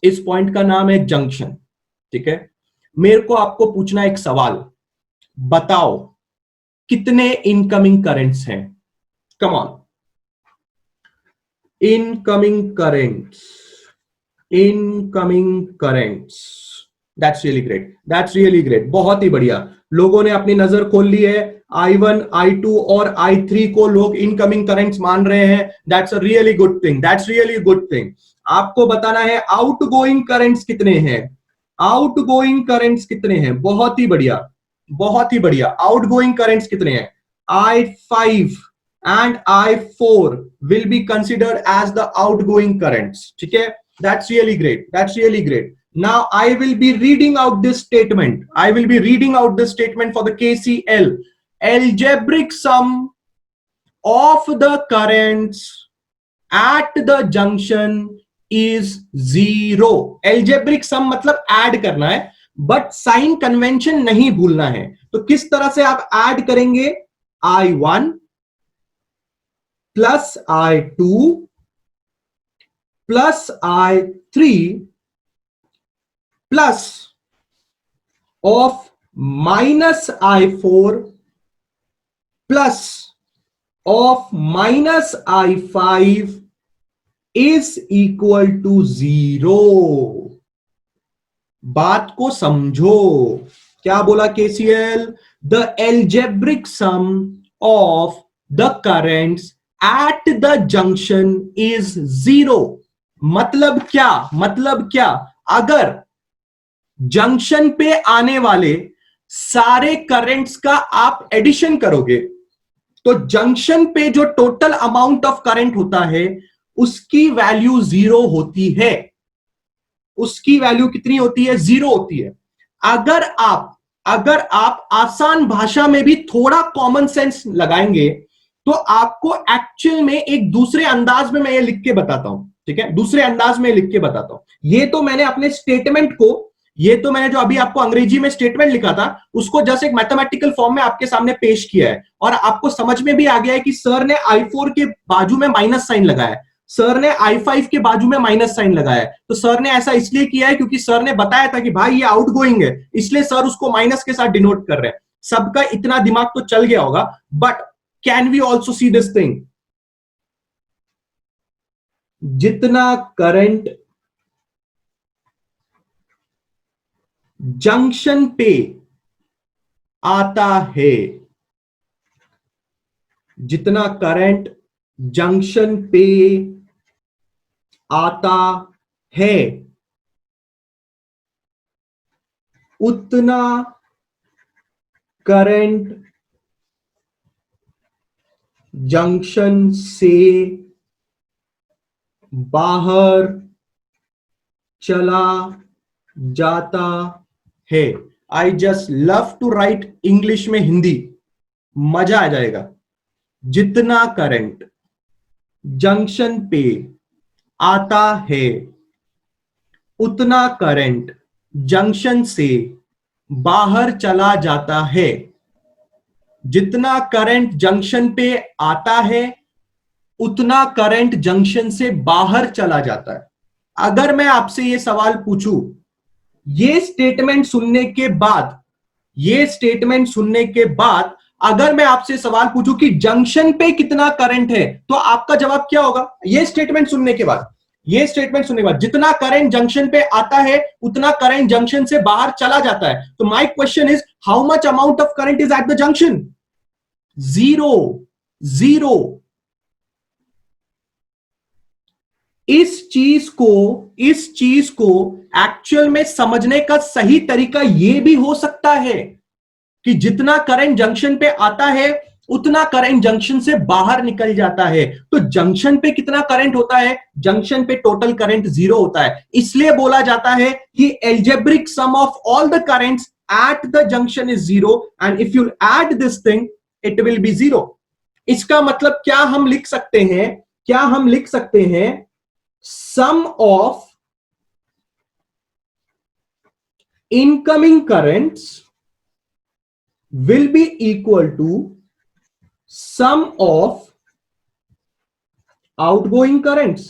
इस पॉइंट का नाम है जंक्शन। ठीक है, मेरे को आपको पूछना एक सवाल, बताओ कितने इनकमिंग करंट्स हैं? Come on, incoming currents, incoming currents. That's really great, that's really great, बहुत ही बढ़िया। लोगों ने अपनी नजर खोल ली है। I1, I2 और I3 को लोग इनकमिंग करंट्स मान रहे हैं। That's a really good thing, that's really good thing. आपको बताना है आउटगोइंग करंट्स कितने हैं। आउटगोइंग करंट्स कितने हैं? बहुत ही बढ़िया, बहुत ही बढ़िया। आउटगोइंग करंट्स कितने हैं? I5 and I4 will be considered as the outgoing currents. ठीक है, that's really great, that's really great. Now I will be reading out this statement. I will be reading out this statement for the KCL. Algebraic sum of the currents at the junction is 0. Algebraic sum मतलब add करना है, but sign convention नहीं भूलना है। तो किस तरह से आप ऐड करेंगे? I1 plus I2 plus I3 plus of minus I4 plus of minus I5 is equal to 0. बात को समझो, क्या बोला KCL? The algebraic sum of the currents at the junction is 0. मतलब क्या? मतलब क्या? अगर जंक्शन पे आने वाले सारे करंट्स का आप एडिशन करोगे तो जंक्शन पे जो टोटल अमाउंट ऑफ करंट होता है उसकी वैल्यू 0 होती है। उसकी वैल्यू कितनी होती है? 0 होती है। अगर आप अगर आप आसान भाषा में भी थोड़ा कॉमन सेंस लगाएंगे तो आपको एक्चुअल में एक दूसरे अंदाज में मैं ये लिख के बताता हूं, ठीक है, दूसरे अंदाज में लिख के बताता हूं। ये तो मैंने अपने स्टेटमेंट को, ये तो मैंने जो अभी आपको अंग्रेजी में स्टेटमेंट लिखा था उसको जस्ट एक मैथमेटिकल फॉर्म में आपके सामने पेश किया है, और आपको समझ में भी आ गया है कि सर ने I4 के बाजू में माइनस साइन लगाया है, सर ने I5 के बाजू में माइनस साइन लगाया है। तो सर ने ऐसा इसलिए किया है क्योंकि सर ने बताया था कि भाई ये आउटगोइंग है, इसलिए सर उसको माइनस के साथ डिनोट कर रहे हैं। सबका इतना दिमाग तो चल गया होगा, but can we also see this thing? जितना करंट जंक्शन पे आता है, जितना करंट जंक्शन पे आता है, उतना करंट जंक्शन से बाहर चला जाता है। I just love to write English में हिंदी, मजा आ जाएगा। जितना करंट जंक्शन पे आता है, उतना करंट जंक्शन से बाहर चला जाता है। जितना करंट जंक्शन पे आता है, उतना करंट जंक्शन से बाहर चला जाता है। अगर मैं आपसे यह सवाल पूछूं, ये स्टेटमेंट सुनने के बाद, ये स्टेटमेंट सुनने के बाद अगर मैं आपसे सवाल पूछूं कि जंक्शन पे कितना करंट है, तो आपका जवाब क्या होगा? ये स्टेटमेंट सुनने के बाद, ये स्टेटमेंट सुनने के बाद, जितना करंट जंक्शन पे आता है उतना करंट जंक्शन से बाहर चला जाता है। तो my question is, how much amount of current is at the junction? Zero, zero. इस चीज को एक्चुअल में समझने का सही तरीका यह भी हो सकता है कि जितना करंट जंक्शन पे आता है उतना करंट जंक्शन से बाहर निकल जाता है। तो जंक्शन पे कितना करंट होता है? जंक्शन पे टोटल करंट जीरो होता है। इसलिए बोला जाता है कि algebraic sum of all the currents at the junction is zero, and if you add this thing it will be zero. इसका मतलब क्या हम लिख सकते हैं? क्या हम लिख सकते हैं सम of incoming currents will be equal to sum of outgoing currents।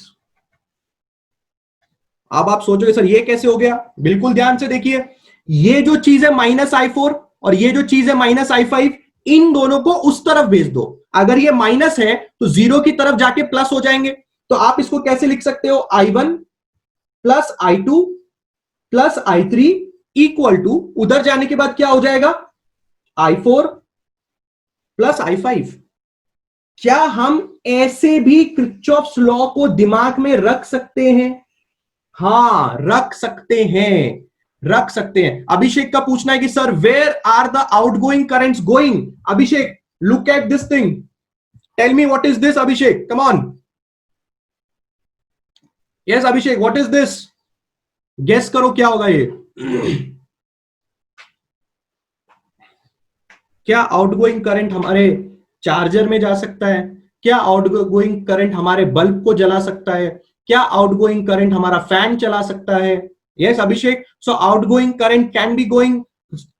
अब आप सोचोगे सर ये कैसे हो गया? बिल्कुल ध्यान से देखिए, ये जो चीज है -I4 और ये जो चीज है -I5, इन दोनों को उस तरफ भेज दो। अगर ये माइनस है तो जीरो की तरफ जाके प्लस हो जाएंगे। तो आप इसको कैसे लिख सकते हो? I1 plus I2 plus I3 equal to, उधर जाने के बाद क्या हो जाएगा? I4 plus I5। क्या हम ऐसे भी किरचॉफ्स लॉ को दिमाग में रख सकते हैं? हां, रख सकते हैं, रख सकते हैं। अभिषेक का पूछना है कि sir where are the outgoing currents going? Abhishek, look at this thing, tell me what is this. Abhishek, come on. Yes Abhishek, what is this? Guess करो क्या होगा ये। क्या आउटगोइंग करंट हमारे चार्जर में जा सकता है? क्या आउटगोइंग करंट हमारे बल्ब को जला सकता है? क्या आउटगोइंग करंट हमारा फैन चला सकता है? Yes Abhishek, so outgoing current can be going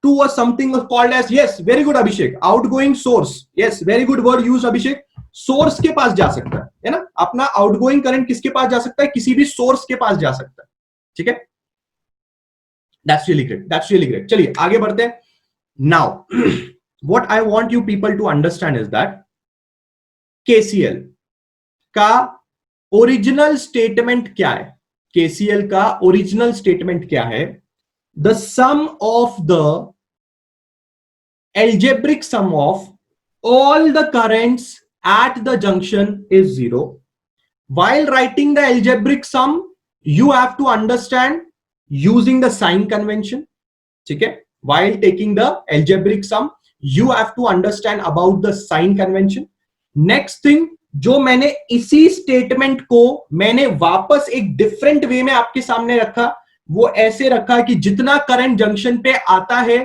to a something called as, yes very good Abhishek, outgoing source. Yes very good word use Abhishek, source के पास जा सकता है ना। अपना आउटगोइंग करंट किसके पास जा सकता है? किसी भी सोर्स के पास जा सकता है, ठीक है। That's really great, that's really great. चलिए आगे बढ़ते हैं। Now what I want you people to understand is that KCL का ओरिजिनल स्टेटमेंट क्या है? KCL का ओरिजिनल स्टेटमेंट क्या है? The sum of the algebraic sum of all the currents at the junction is zero. While writing the algebraic sum, you have to understand using the sign convention, ठीक है। While taking the algebraic sum, you have to understand about the sign convention. Next thing, जो मैंने इसी statement को मैंने वापस एक different way में आपके सामने रखा, वो ऐसे रखा कि जितना करंट जंक्शन पे आता है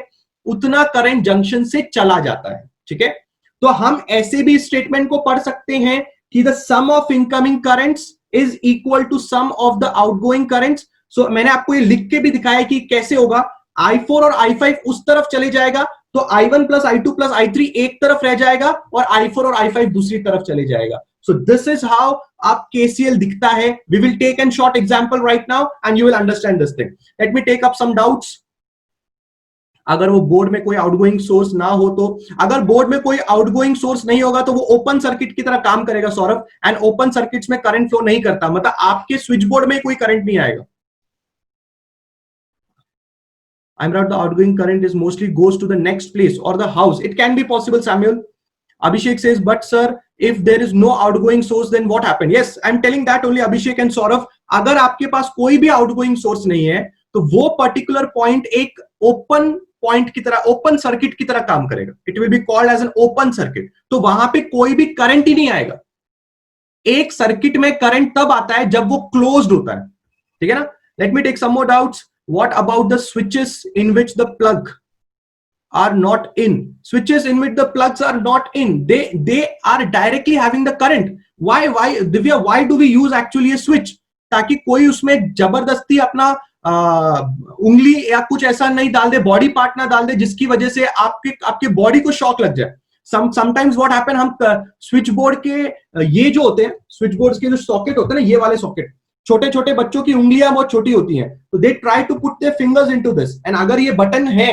उतना करंट जंक्शन से चला जाता है, ठीक है। तो हम ऐसे भी स्टेटमेंट को पढ़ सकते हैं कि the sum of incoming currents is equal to sum of the outgoing currents. So मैंने आपको ये लिख के भी दिखाया कि कैसे होगा। I4 और I5 उस तरफ चले जाएगा, तो I1 plus I2 plus I3 एक तरफ रह जाएगा और I4 और I5 दूसरी तरफ चले जाएगा। So this is how आप KCL दिखता है। We will take a short example right now and you will understand this thing. Let me take up some doubts. अगर वो बोर्ड में कोई आउटगोइंग सोर्स ना हो तो, अगर बोर्ड में कोई आउटगोइंग सोर्स नहीं होगा तो वो ओपन सर्किट की तरह काम करेगा सौरभ, एंड ओपन सर्किट्स में करंट फ्लो नहीं करता, मतलब आपके स्विच बोर्ड में कोई करंट नहीं आएगा। I'm right, the outgoing current is mostly goes to the next place or the house. It can be possible, Samuel. Abhishek says, but sir, if there is no outgoing source, then what happened? Yes, I'm telling that only, Abhishek and Saurav. अगर आपके पास कोई भी outgoing source नहीं है, तो वो particular point एक open point की तरह, open circuit की तरह काम करेगा. It will be called as an open circuit. तो वहां पे कोई भी current ही नहीं आएगा. एक सर्किट में करंट तब आता है जब वो क्लोज्ड होता है, ठीक है ना। Let me take some more doubts. What about the switches in which the plug are not in? Switches in which the plugs are not in, they are directly having the current. Why Divya, why do we use actually a switch? ताकि कोई उसमें जबरदस्ती अपना उंगली या कुछ ऐसा नहीं डाल दे, बॉडी पार्ट ना डाल दे जिसकी वजह से आपके बॉडी को शॉक लग जाए. समटाइम्स व्हाट हैपन, हम स्विच बोर्ड के ये जो होते हैं, स्विच बोर्ड के जो सॉकेट होते हैं ना, ये वाले सॉकेट, छोटे छोटे बच्चों की उंगलियां बहुत छोटी होती हैं, तो they try to put their fingers into this, and अगर ये बटन है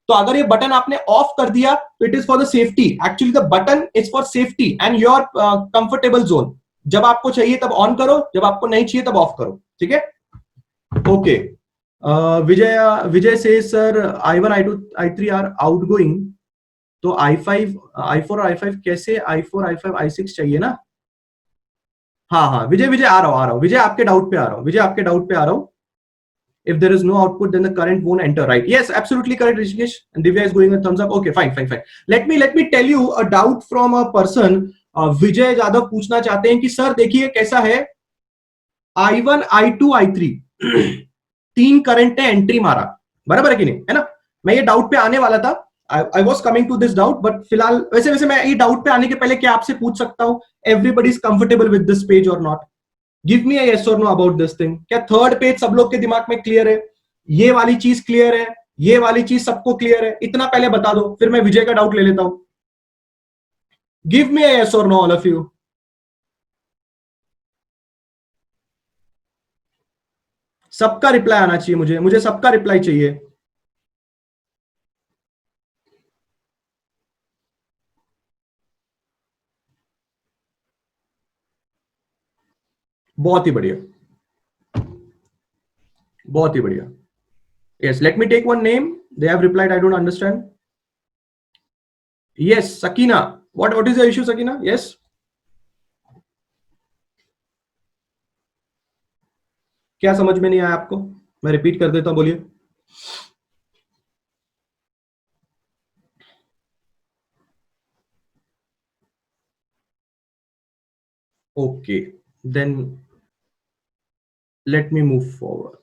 तो अगर ये बटन आपने ऑफ कर दिया तो it is for the safety. Actually the button is for safety and your comfortable zone. जब आपको चाहिए तब ऑन करो, जब आपको नहीं चाहिए तब ऑफ करो, ठीक है. ओके, विजय से sir I1 I2 I3 are outgoing, तो I5 I4 और I5 कैसे, I4 I5 I6 चाहिए ना. हाँ, विजय आ रहा हूँ, विजय आपके डाउट पे आ रहा हूँ. If there is no output, then the current won't enter, right? Yes, absolutely correct, Rishikesh. And Divya is going a thumbs up. Okay, fine. Let me tell you a doubt from a person. Vijay Yadav पूछना चाहते हैं कि sir देखिए कैसा है, I1 I2 I3 तीन current ने entry मारा, बराबर है कि नहीं, है ना. मैं ये डाउट पे आने वाला था, I was coming to this doubt, but फिलहाल वैसे मैं ये डाउट पे आने के पहले क्या आपसे पूछ सकता हूँ, everybody is comfortable with this page or not? Give me a yes or no about this thing. क्या थर्ड पेज सब लोग के दिमाग में क्लियर है, ये वाली चीज क्लियर है, ये वाली चीज सबको क्लियर है? इतना पहले बता दो, फिर मैं विजय का डाउट ले लेता हूं. Give me a yes or no all of you. सबका रिप्लाई आना चाहिए, मुझे सबका रिप्लाई चाहिए. बहुत ही बढ़िया. Yes, let me take one name. They have replied, I don't understand. Yes, Sakina. What is the issue, Sakina? Yes. क्या समझ में नहीं आया आपको? मैं रिपीट कर देता हूं, बोलिए. Okay, then let me move forward.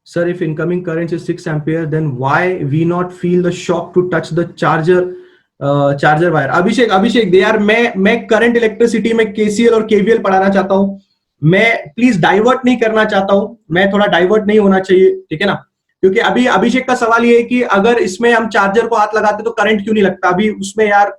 Sir, if incoming current is 6 ampere, then why we not feel the shock to touch the charger wire? अभिषेक दे यार, मैं करंट इलेक्ट्रिसिटी में KCL और KVL पढ़ाना चाहता हूं. मैं प्लीज डाइवर्ट नहीं करना चाहता हूं, मैं थोड़ा डाइवर्ट नहीं होना चाहिए, ठीक है ना. क्योंकि अभी अभिषेक का सवाल ये है कि अगर इसमें हम चार्जर को हाथ लगाते तो करंट क्यों नहीं लगता. अभी उसमें यार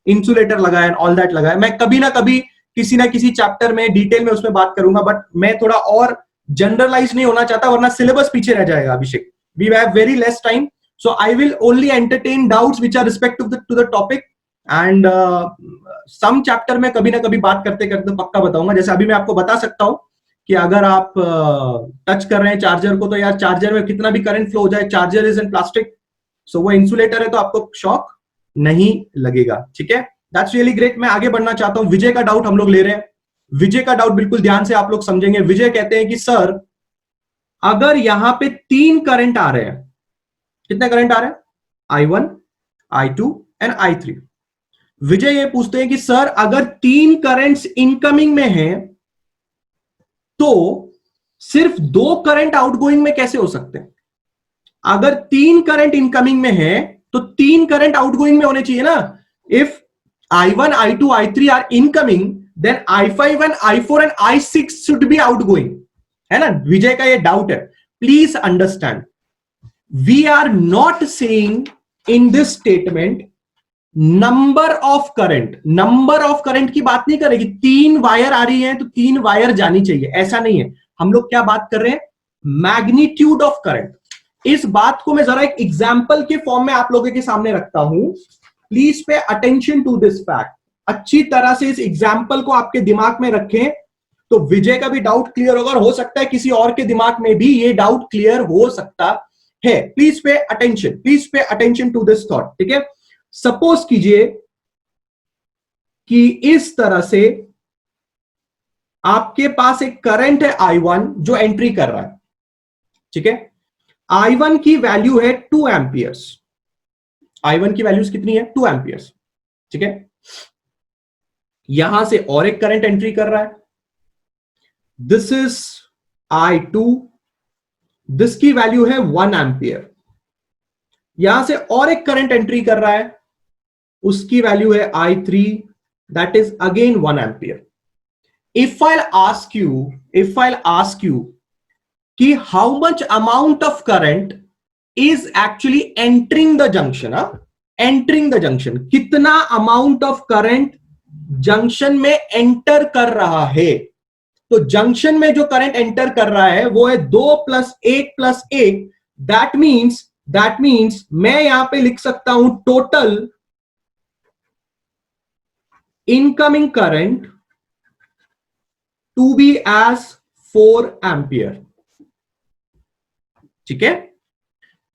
इंसुलेटर लगा है, ऑल दैट लगा है. मैं कभी ना कभी किसी ना किसी चैप्टर में डिटेल में उसमें बात करूंगा, बट मैं थोड़ा और जनरलाइज नहीं होना चाहता, वरना सिलेबस पीछे रह जाएगा. Abhishek, we have very less time, so I will only entertain doubts which are respective to the topic, and some chapter में कभी ना कभी बात करते करते पक्का बताऊंगा. जैसे अभी मैं आपको बता सकता हूं कि अगर आप टच कर रहे हैं चार्जर को, तो यार चार्जर में कितना भी करंट फ्लो हो जाए, चार्जर इज इन प्लास्टिक, सो वो इंसुलेटर है, तो आपको शॉक नहीं लगेगा, ठीक है. That's really great. मैं आगे बढ़ना चाहता हूं. विजय का डाउट हम लोग ले रहे हैं. विजय का डाउट बिल्कुल ध्यान से आप लोग समझेंगे. विजय कहते हैं कि सर अगर यहां पे तीन करंट आ रहे हैं, कितने करंट आ रहे हैं, I1 I2 एंड I3. विजय ये पूछते हैं कि सर अगर तीन करंट्स इनकमिंग में हैं तो सिर्फ दो करंट आउटगोइंग में कैसे हो सकते हैं. अगर 3 करंट इनकमिंग में है तो 3 करंट आउटगोइंग में होने चाहिए ना। If I1, I2, I3 are incoming, then I5 and I4 and I6 should be outgoing, है ना। विजय का ये डाउट है, please understand, we are not saying in this statement number of current. Number of current की बात नहीं करेगी, 3 wire आ रही है तो 3 वायर जानी चाहिए, ऐसा नहीं है। हम लोग क्या बात कर रहे हैं, मैग्नीट्यूड ऑफ करंट। इस बात को मैं जरा एक एग्जाम्पल के फॉर्म में आप लोगों के सामने रखता हूं, please pay attention to this fact. अच्छी तरह से इस एग्जाम्पल को आपके दिमाग में रखें तो विजय का भी डाउट क्लियर होगा, और हो सकता है किसी और के दिमाग में भी ये डाउट क्लियर हो सकता है। Please pay attention, please pay attention to this thought, ठीक है। सपोज कीजिए कि इस तरह से आपके पास एक करंट है I1 जो एंट्री कर रहा है, ठीक है। I1 की वैल्यू है 2 एम्पियर्स। I1 की वैल्यूज कितनी है, 2 एम्पियर्स, ठीक है। यहां से और एक करंट एंट्री कर रहा है, दिस इज I2, दिस की वैल्यू है 1 एम्पियर। यहां से और एक करंट एंट्री कर रहा है, उसकी वैल्यू है I3, that is again 1 ampere. If I ask you कि how much amount of current is actually entering the junction, entering the junction, कितना अमाउंट ऑफ करंट जंक्शन में एंटर कर रहा है, तो जंक्शन में जो करंट एंटर कर रहा है वो है 2 + 1 + 1। दैट मीन्स मैं यहां पे लिख सकता हूं total incoming current to be as 4 ampere, ठीक है।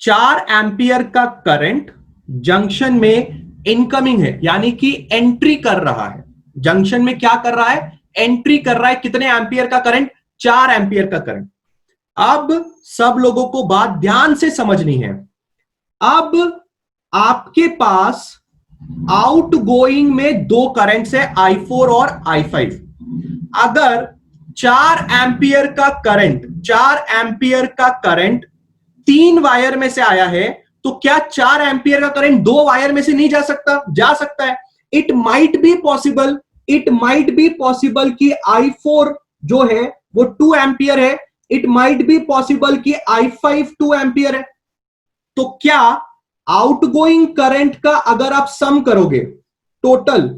4 एम्पियर का करंट जंक्शन में इनकमिंग है, यानी कि एंट्री कर रहा है। जंक्शन में क्या कर रहा है, एंट्री कर रहा है। कितने एम्पियर का करंट, 4 एम्पियर का करंट। अब सब लोगों को बात ध्यान से समझनी है। अब आपके पास आउटगोइंग में 2 करंट्स है, I4 और I5। अगर 4 एम्पियर का करंट, 4 एम्पियर का करंट 3 वायर में से आया है, तो क्या 4 एम्पियर का करंट 2 वायर में से नहीं जा सकता, जा सकता है। इट माइट बी पॉसिबल कि I4 जो है वो 2 एम्पियर है, इट माइट बी पॉसिबल कि I5 2 एम्पियर है। तो क्या आउटगोइंग करंट का अगर आप सम करोगे, टोटल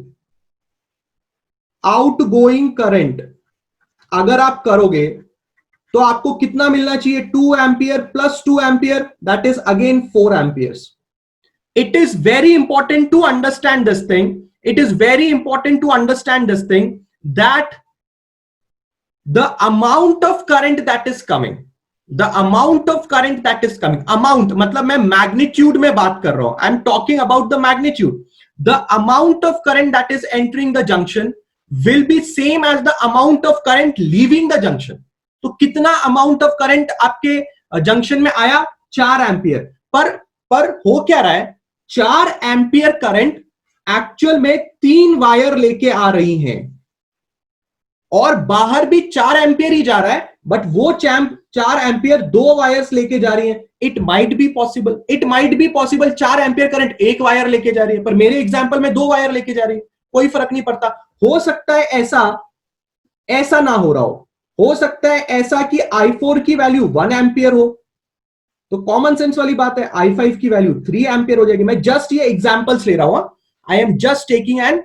आउटगोइंग करंट अगर आप करोगे तो आपको कितना मिलना चाहिए, 2 ampere + 2 ampere, that is again 4 amperes. It is very important to understand this thing, it is very important to understand this thing, that the amount of current that is coming, amount मतलब मैं magnitude में बात कर रहा हूं, I am talking about the magnitude, the amount of current that is entering the junction will be same as the amount of current leaving the junction। तो कितना amount of current आपके जंक्शन में आया, 4 एम्पियर। पर हो क्या रहा है, 4 एम्पियर करंट एक्चुअल में 3 वायर लेके आ रही हैं, और बाहर भी 4 एम्पियर ही जा रहा है, बट वो 4 एम्पियर 2 वायर्स लेके जा रही हैं। It might be possible 4 ampere current 1 wire लेके जा रही है, पर मेरे एग्जांपल में 2 वायर लेके जा रही है, कोई फर्क नहीं पड़ता। हो सकता है ऐसा ना हो रहा हो सकता है ऐसा कि I4 की वैल्यू 1 एम्पियर हो, तो कॉमन सेंस वाली बात है, I5 की वैल्यू 3 एम्पियर हो जाएगी। मैं जस्ट ये एग्जांपल्स ले रहा हूं, I am just taking an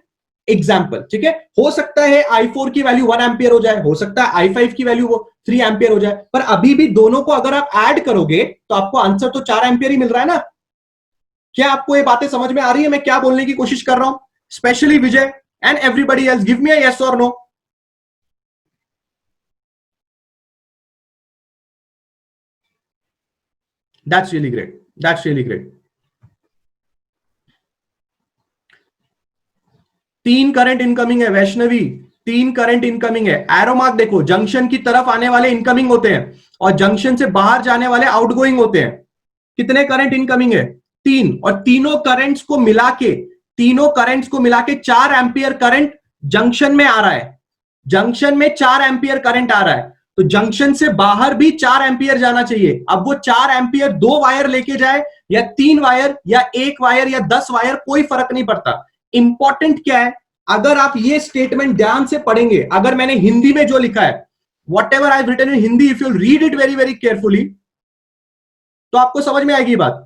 example, ठीक है। हो सकता है I4 की वैल्यू 1 एम्पियर हो जाए, हो सकता है I5 की वैल्यू वो 3 एम्पियर हो जाए, पर अभी भी दोनों को अगर आप ऐड करोगे तो आपको आंसर तो 4 एम्पियर ही मिल रहा है ना। क्या आपको ये बातें समझ में आ रही है मैं क्या बोलने की कोशिश कर रहा हूं, specially Vijay and everybody else, give me a yes और no. That's really great. 3 current incoming है वैष्णवी, 3 करंट इनकमिंग है। एरो मार्क देखो, जंक्शन की तरफ आने वाले इनकमिंग होते हैं और जंक्शन से बाहर जाने वाले आउटगोइंग होते हैं। कितने करंट इनकमिंग है, 3, और तीनों करंट्स को मिला के 4 एम्पियर करंट जंक्शन में आ रहा है। जंक्शन में 4 एम्पियर करंट आ रहा है, तो जंक्शन से बाहर भी 4 एम्पियर जाना चाहिए। अब वो 4 एम्पियर 2 वायर लेके जाए या 3 वायर या 1 वायर या 10 वायर, कोई फर्क नहीं पड़ता। इंपॉर्टेंट क्या है, अगर आप ये स्टेटमेंट ध्यान से पढ़ेंगे, अगर मैंने हिंदी में जो लिखा है, whatever I have written in Hindi, if you read it very very carefully, तो आपको समझ में आएगी बात।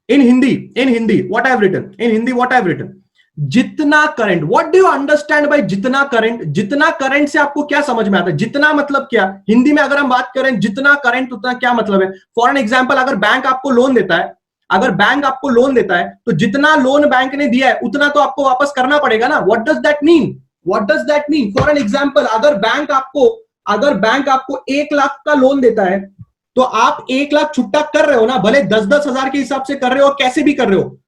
In Hindi what I have written, in Hindi what I have written, जितना current, what do you understand by जितना करंट? जितना करंट से आपको क्या समझ में आता है? जितना मतलब क्या हिंदी में अगर हम बात करें, जितना करंट उतना क्या मतलब है? फॉर एन एग्जांपल, अगर बैंक आपको लोन देता है, अगर बैंक आपको लोन देता है, तो जितना लोन बैंक ने दिया है उतना तो आपको वापस करना पड़ेगा ना। What does that mean? What does that mean? For an example, अगर बैंक आपको 1 लाख का लोन देता है, तो आप 1 लाख छुट्टा कर रहे हो ना, भले 10-10 हजार के हिसाब से कर रहे हो, कैसे भी कर रहे हो।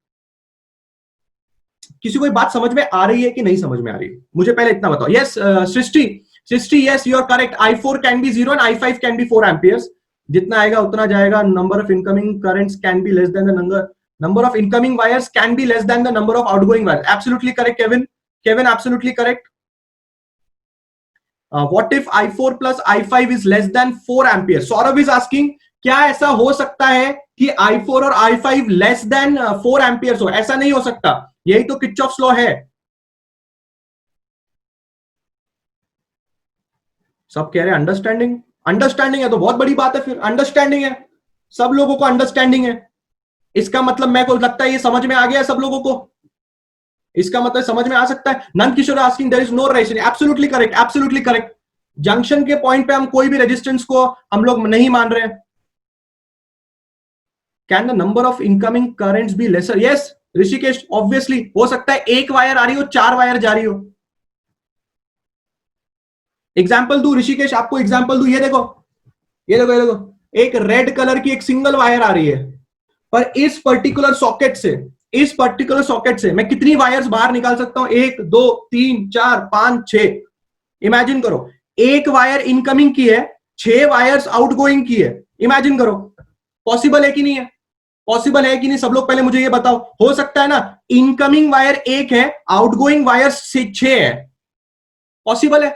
किसी को बात समझ में आ रही है कि नहीं समझ में आ रही है? मुझे पहले इतना बताओ। Yes Srishti, yes you are correct. I4 can be 0 and I5 can be 4 amperes. जितना आएगा उतना जाएगा। Number of incoming currents can be less than the number of incoming wires can be less than the number of outgoing wires. Absolutely correct Kevin, absolutely correct. What if I4 plus I5 is less than 4 ampere? Saurabh is asking, क्या ऐसा हो सकता है कि I4 और I5 less than 4 amperes हो? ऐसा नहीं हो सकता, यही तो किरचॉफ्स लॉ है। सब कह रहे हैं अंडरस्टैंडिंग। अंडरस्टैंडिंग है तो बहुत बड़ी बात है, फिर अंडरस्टैंडिंग है, सब लोगों को अंडरस्टैंडिंग है। इसका मतलब मेरे को लगता है ये समझ में आ गया है सब लोगों को। इसका मतलब समझ में आ सकता है। Nand Kishore asking there is no resistance. Absolutely correct, absolutely correct. Junction के पॉइंट पे हम कोई भी रेजिस्टेंस को हम लोग नहीं मान रहे हैं। Can the number of incoming currents be lesser? Yes Rishikesh, obviously हो सकता है। 1 वायर आ रही हो, 4 वायर जा रही हो। एग्जाम्पल दू ऋषिकेश, आपको एग्जाम्पल दू। ये देखो, एक रेड कलर की एक सिंगल वायर आ रही है, पर इस पर्टिकुलर सॉकेट से मैं कितनी वायर्स बाहर निकाल सकता हूं? 1 2 3 4 5 6। इमेजिन करो, 1 वायर इनकमिंग की है, 6 वायर्स आउटगोइंग की है। इमेजिन करो, पॉसिबल है कि नहीं है? पॉसिबल है कि नहीं? सब लोग पहले मुझे ये बताओ। हो सकता है ना, इनकमिंग वायर 1 है, आउटगोइंग वायर 6 है। पॉसिबल है।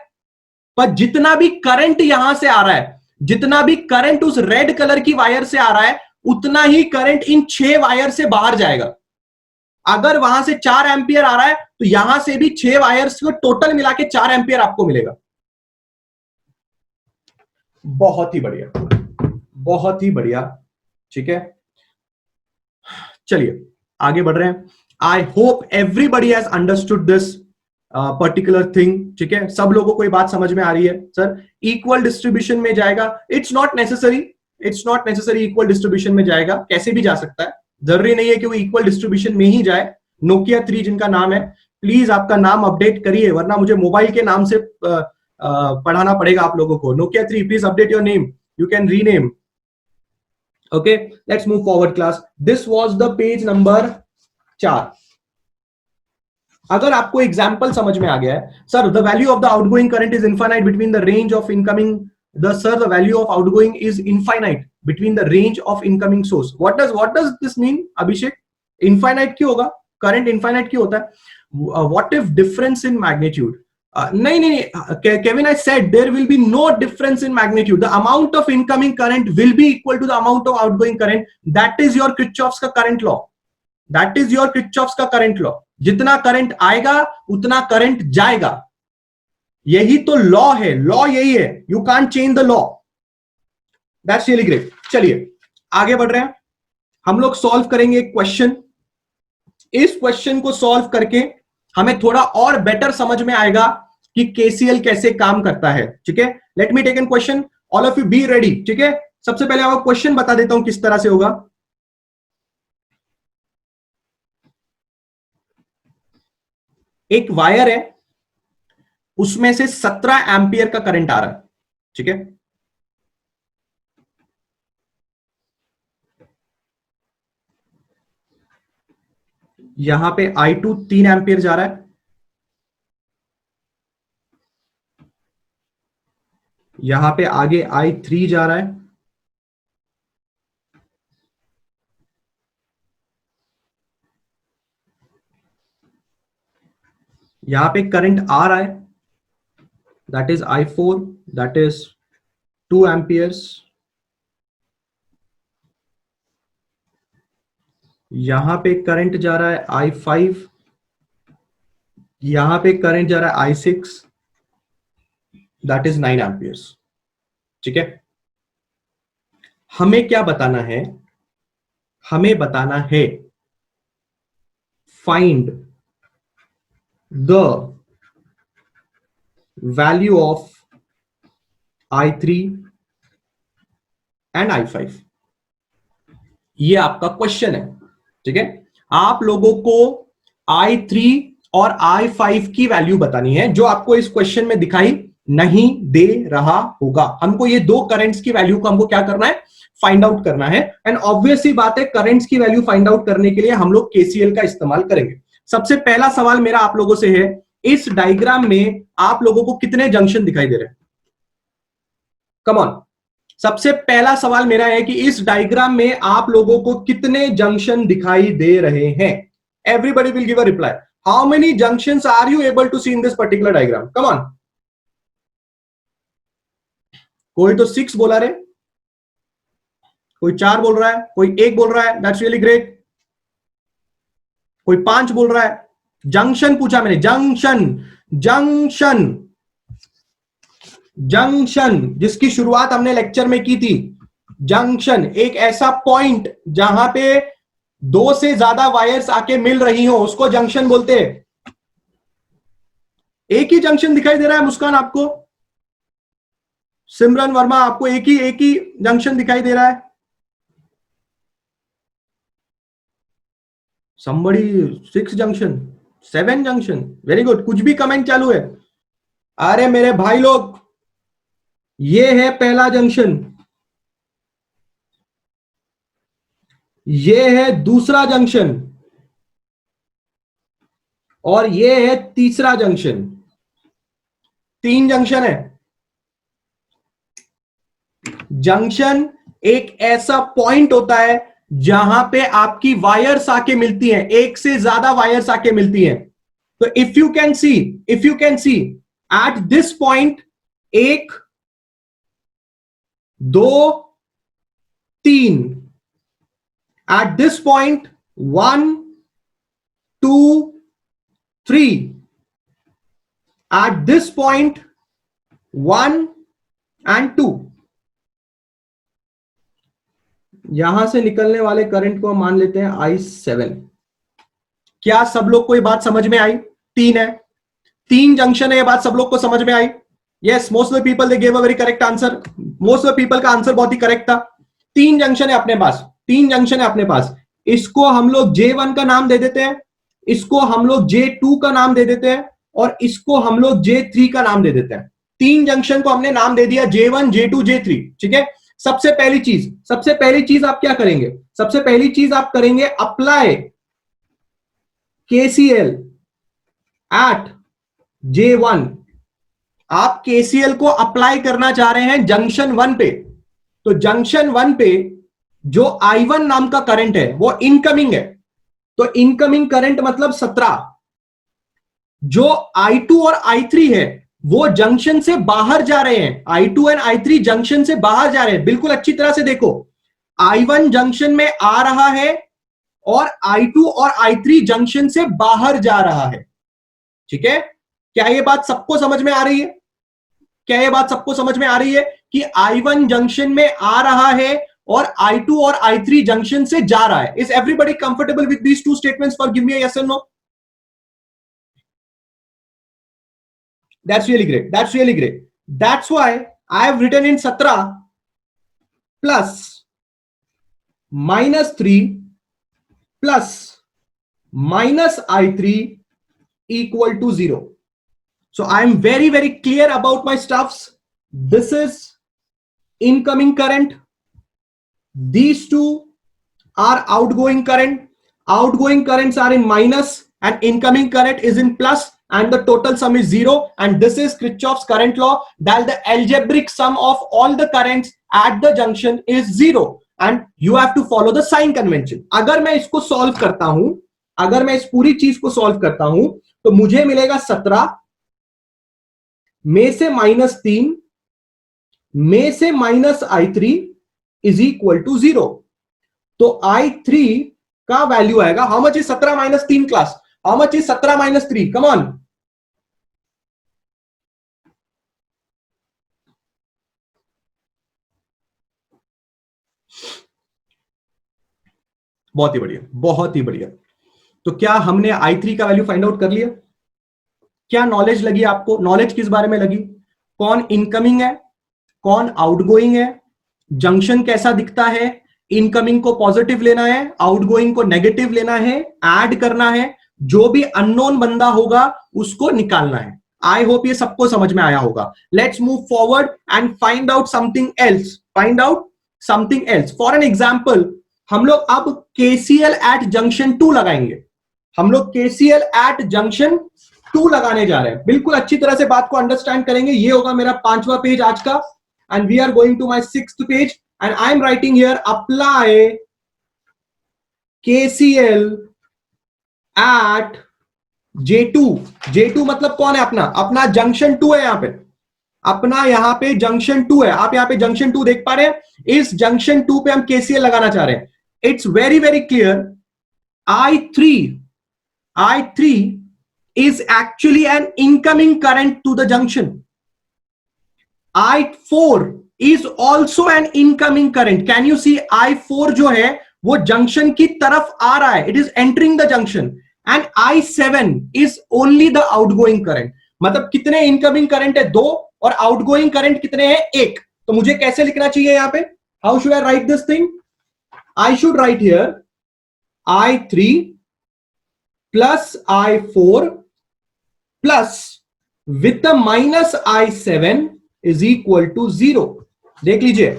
पर जितना भी करंट यहां से आ रहा है, जितना भी करंट उस रेड कलर की वायर से आ रहा है, उतना ही करंट इन 6 वायर से बाहर जाएगा। अगर वहां से 4 एम्पियर आ रहा है, तो यहां से भी 6 वायर्स को टोटल मिला के 4 एम्पियर आपको मिलेगा। बहुत ही बढ़िया, बहुत ही बढ़िया। ठीक है, चलिए आगे बढ़ रहे हैं। I hope everybody has understood this particular thing. ठीक है, सब लोगों को ये बात समझ में आ रही है? सर इक्वल डिस्ट्रीब्यूशन में जाएगा? It's not necessary equal distribution में जाएगा, कैसे भी जा सकता है। जरूरी नहीं है कि वो इक्वल डिस्ट्रीब्यूशन में ही जाए। नोकिया 3 जिनका नाम है, प्लीज आपका नाम अपडेट करिए, वरना मुझे मोबाइल के नाम से पढ़ाना पड़ेगा आप लोगों को। Nokia 3, please update your name, you can rename. Okay, let's move forward class. This was the page number 4. अगर आपको एग्जाम्पल समझ में आ गया है, sir the value of the outgoing current is infinite between the range of incoming, the value of outgoing is infinite between the range of incoming source. What does this mean Abhishek? Infinite क्यों होगा? Current infinite क्यों होता है? What if difference in magnitude? नहीं, Kevin, I said there will be no difference in magnitude. The amount of incoming current will be equal to the amount of outgoing current. That is your Kirchhoff's का current law. That is your Kirchhoff's का current law. जितना current आएगा उतना current जाएगा, यही तो law है। Law यही है, you can't change the law. That's really great. चलिए आगे बढ़ रहे हैं, हम लोग सॉल्व करेंगे एक क्वेश्चन। इस क्वेश्चन को सॉल्व करके हमें थोड़ा और बेटर समझ में आएगा कि केसीएल कैसे काम करता है। ठीक है, let me take an question, all of you be ready. ठीक है, सबसे पहले आपको क्वेश्चन बता देता हूं किस तरह से होगा। एक वायर है, उसमें से 17 एम्पियर का करंट आ रहा है। ठीक है, यहां पे I2 3 एम्पियर जा रहा है, यहां पे आगे I3 जा रहा है, यहां पे करंट आ रहा है, that is I4, that is 2 amperes. यहां पे करंट जा रहा है I5, यहां पे करंट जा रहा है I6, दैट इज 9 एम्पियर्स। ठीक है, हमें क्या बताना है? हमें बताना है find the value of I3 and I5। ये आपका क्वेश्चन है। ठीक है, आप लोगों को I3 और I5 की वैल्यू बतानी है, जो आपको इस क्वेश्चन में दिखाई नहीं दे रहा होगा। हमको ये दो करंट्स की वैल्यू को हमको क्या करना है? फाइंड आउट करना है। एंड ऑब्वियस ही बात है, करंट्स की वैल्यू फाइंड आउट करने के लिए हम लोग केसीएल का इस्तेमाल करेंगे। सबसे पहला सवाल मेरा आप लोगों से है, इस डायग्राम में आप लोगों को कितने जंक्शन दिखाई दे रहे हैं? कम ऑन, सबसे पहला सवाल मेरा है कि इस डायग्राम में आप लोगों को कितने जंक्शन दिखाई दे रहे हैं? Everybody will give a reply. How many junctions are you able to see in this particular diagram? Come on. कोई तो 6 बोला रे, कोई 4 बोल रहा है, कोई 1 बोल रहा है, दैट्स रियली ग्रेट। कोई 5 बोल रहा है। जंक्शन पूछा मैंने, जंक्शन, जंक्शन, जंक्शन जिसकी शुरुआत हमने लेक्चर में की थी। जंक्शन एक ऐसा पॉइंट जहां पे दो से ज्यादा वायर्स आके मिल रही हो, उसको जंक्शन बोलते हैं। एक ही जंक्शन दिखाई दे रहा है मुस्कान आपको? सिमरन वर्मा, आपको एक ही जंक्शन दिखाई दे रहा है? somebody 6 junction, 7 junction, very good. कुछ भी कमेंट चालू है? अरे मेरे भाई लोग, ये है पहला जंक्शन, ये है दूसरा जंक्शन, और ये है तीसरा जंक्शन। 3 जंक्शन है। जंक्शन एक ऐसा पॉइंट होता है जहां पे आपकी वायर्स आके मिलती हैं, एक से ज्यादा वायर्स आके मिलती हैं। तो if you can see at this point 1 2 3, at this point 1 2 3, at this point 1 and 2। यहां से निकलने वाले करंट को हम मान लेते हैं I7। क्या सब लोग को ये बात समझ में आई? 3 है, 3 जंक्शन है, ये बात सब लोग को समझ में आई? Yes, most of the people they gave a very correct answer. Most of the people का आंसर बहुत ही करेक्ट था। 3 जंक्शन है अपने पास, 3 जंक्शन है अपने पास। इसको हम लोग J1 का नाम दे देते हैं, इसको हम लोग J2 का नाम दे देते हैं, और इसको हम लोग J3 का नाम दे देते हैं। 3 जंक्शन को हमने नाम दे दिया J1 J2 J3। ठीक है, सबसे पहली चीज आप क्या करेंगे? सबसे पहली चीज आप करेंगे अप्लाई KCL एट J1। आप KCL को अप्लाई करना चाह रहे हैं जंक्शन 1 पे। तो जंक्शन 1 पे जो I1 नाम का करंट है वो इनकमिंग है, तो इनकमिंग करंट मतलब 17। जो I2 और I3 है वो जंक्शन से बाहर जा रहे हैं। I2 एंड I3 जंक्शन से बाहर जा रहे हैं। बिल्कुल अच्छी तरह से देखो, I1 जंक्शन में आ रहा है और I2 और I3 जंक्शन से बाहर जा रहा है। ठीक है, क्या ये बात सबको समझ में आ रही है? क्या ये बात सबको समझ में आ रही है कि I1 जंक्शन में आ रहा है और I2 और I3 जंक्शन से जा रहा है? Is everybody comfortable with these two statements? For give me a yes और no. That's really great. That's really great. That's why I have written in 17 plus -3 plus minus I3 equal to 0. So I am very, very clear about my stuffs. This is incoming current. These two are outgoing current. Outgoing currents are in minus and incoming current is in plus, and the total sum is 0, and this is Kirchhoff's current law, that the algebraic sum of all the currents at the junction is 0, and you have to follow the sign convention. अगर मैं इसको solve करता हूं, अगर मैं इस पूरी चीज को सॉल्व करता हूं, तो मुझे मिलेगा 17 में से -3 में से -i3 इज इक्वल टू 0। तो i3 का वैल्यू आएगा, how much is 17 minus 3 class, how much is 17 minus 3, come on. बहुत ही बढ़िया, बहुत ही बढ़िया। तो क्या हमने i3 का वैल्यू फाइंड आउट कर लिया? क्या नॉलेज लगी आपको? नॉलेज किस बारे में लगी? कौन इनकमिंग है, कौन आउटगोइंग है, जंक्शन कैसा दिखता है, इनकमिंग को पॉजिटिव लेना है, आउटगोइंग को नेगेटिव लेना है, ऐड करना है, जो भी अननोन बंदा होगा उसको निकालना है। आई होप ये सबको समझ में आया होगा। Let's move forward and find out something else, find out something else. For an example, हम लोग अब केसीएल एट जंक्शन 2 लगाएंगे। हम लोग केसीएल एट जंक्शन 2 लगाने जा रहे हैं। बिल्कुल अच्छी तरह से बात को अंडरस्टैंड करेंगे। ये होगा मेरा 5वां पेज आज का, and we are going to my 6th page and I am writing here apply KCL at J2। J2 मतलब कौन है? अपना अपना जंक्शन 2 है। यहां पे अपना, यहां पे जंक्शन 2 है। आप यहां पे जंक्शन 2 देख पा रहे हैं? इस जंक्शन 2 पे हम KCL लगाना चाह रहे हैं। It's very very clear. I3 I3 is actually an incoming current to the junction. I4 is also an incoming current. Can you see I4 जो है वो जंक्शन की तरफ आ रहा है, it is entering the junction, and I7 is only the outgoing current। मतलब कितने इनकमिंग करंट है? 2, और आउटगोइंग करंट कितने हैं? 1। तो मुझे कैसे लिखना चाहिए यहां पे? How should I write this thing? I should write here I3 plus I4 plus with the minus I7 is equal to 0। देख लीजिए,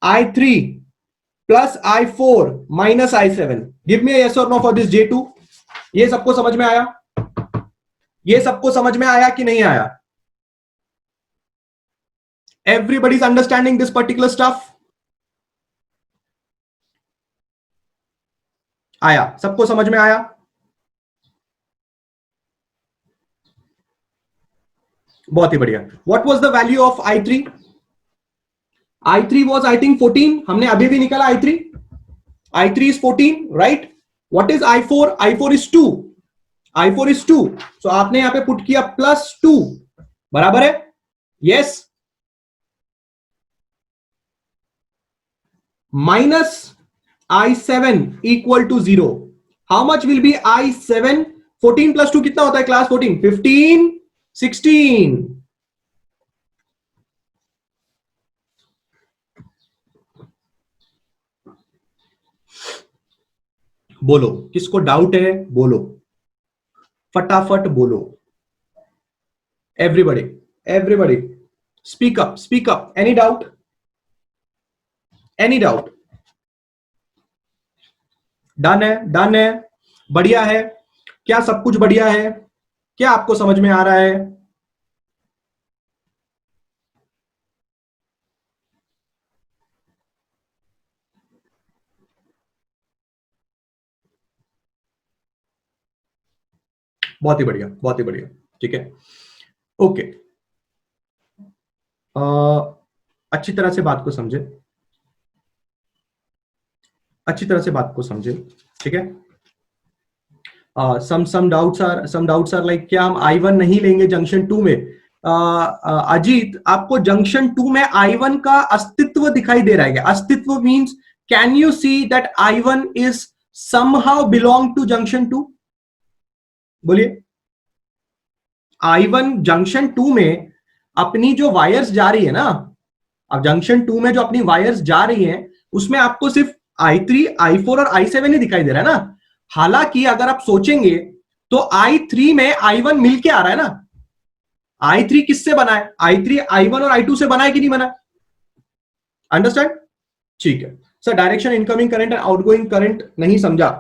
I3 plus I4 minus I7। Give me yes और नो फॉर दिस J2। ये सबको समझ में आया? ये सबको समझ में आया कि नहीं आया? Everybody is understanding this particular stuff? आया? सबको समझ में आया? बहुत ही बढ़िया। What was the value of I3? I3 was I think 14। हमने अभी भी निकाला I3। I3 is 14, right? What is I4? I4 is 2। I4 is 2। So आपने यहां पे पुट किया +2, बराबर है? Yes। Minus I7 equal to 0। How much will be I7? 14 plus 2 कितना होता है क्लास? 14, 15, 16। बोलो, किसको डाउट है? बोलो, फटाफट बोलो। Everybody, everybody speak up, speak up. Any doubt? Any doubt? Done है? डन है? बढ़िया है? क्या सब कुछ बढ़िया है? क्या आपको समझ में आ रहा है? बहुत ही बढ़िया, बहुत ही बढ़िया। ठीक है, ओके। अच्छी तरह से बात को समझे, अच्छी तरह से बात को समझे। ठीक है, सम डाउट्स आर लाइक, क्या हम I1 नहीं लेंगे जंक्शन 2 में? अजीत, आपको जंक्शन 2 में I1 का अस्तित्व दिखाई दे रहा है क्या? अस्तित्व means can you see that I1 is somehow belong to junction 2? बोलिए। I1 जंक्शन 2 में अपनी जो वायर्स जा रही है ना, अब जंक्शन 2 में जो अपनी वायर्स जा रही हैं उसमें आपको सिर्फ I3, I4 और I7 ही दिखाई दे रहा है ना। हालांकि अगर आप सोचेंगे तो I3 में I1 मिलके आ रहा है ना। I3 किससे बना है? I3 I1 और I2 से बना है कि नहीं बना? अंडरस्टैंड? ठीक है sir, direction incoming current and outgoing current नहीं समझा।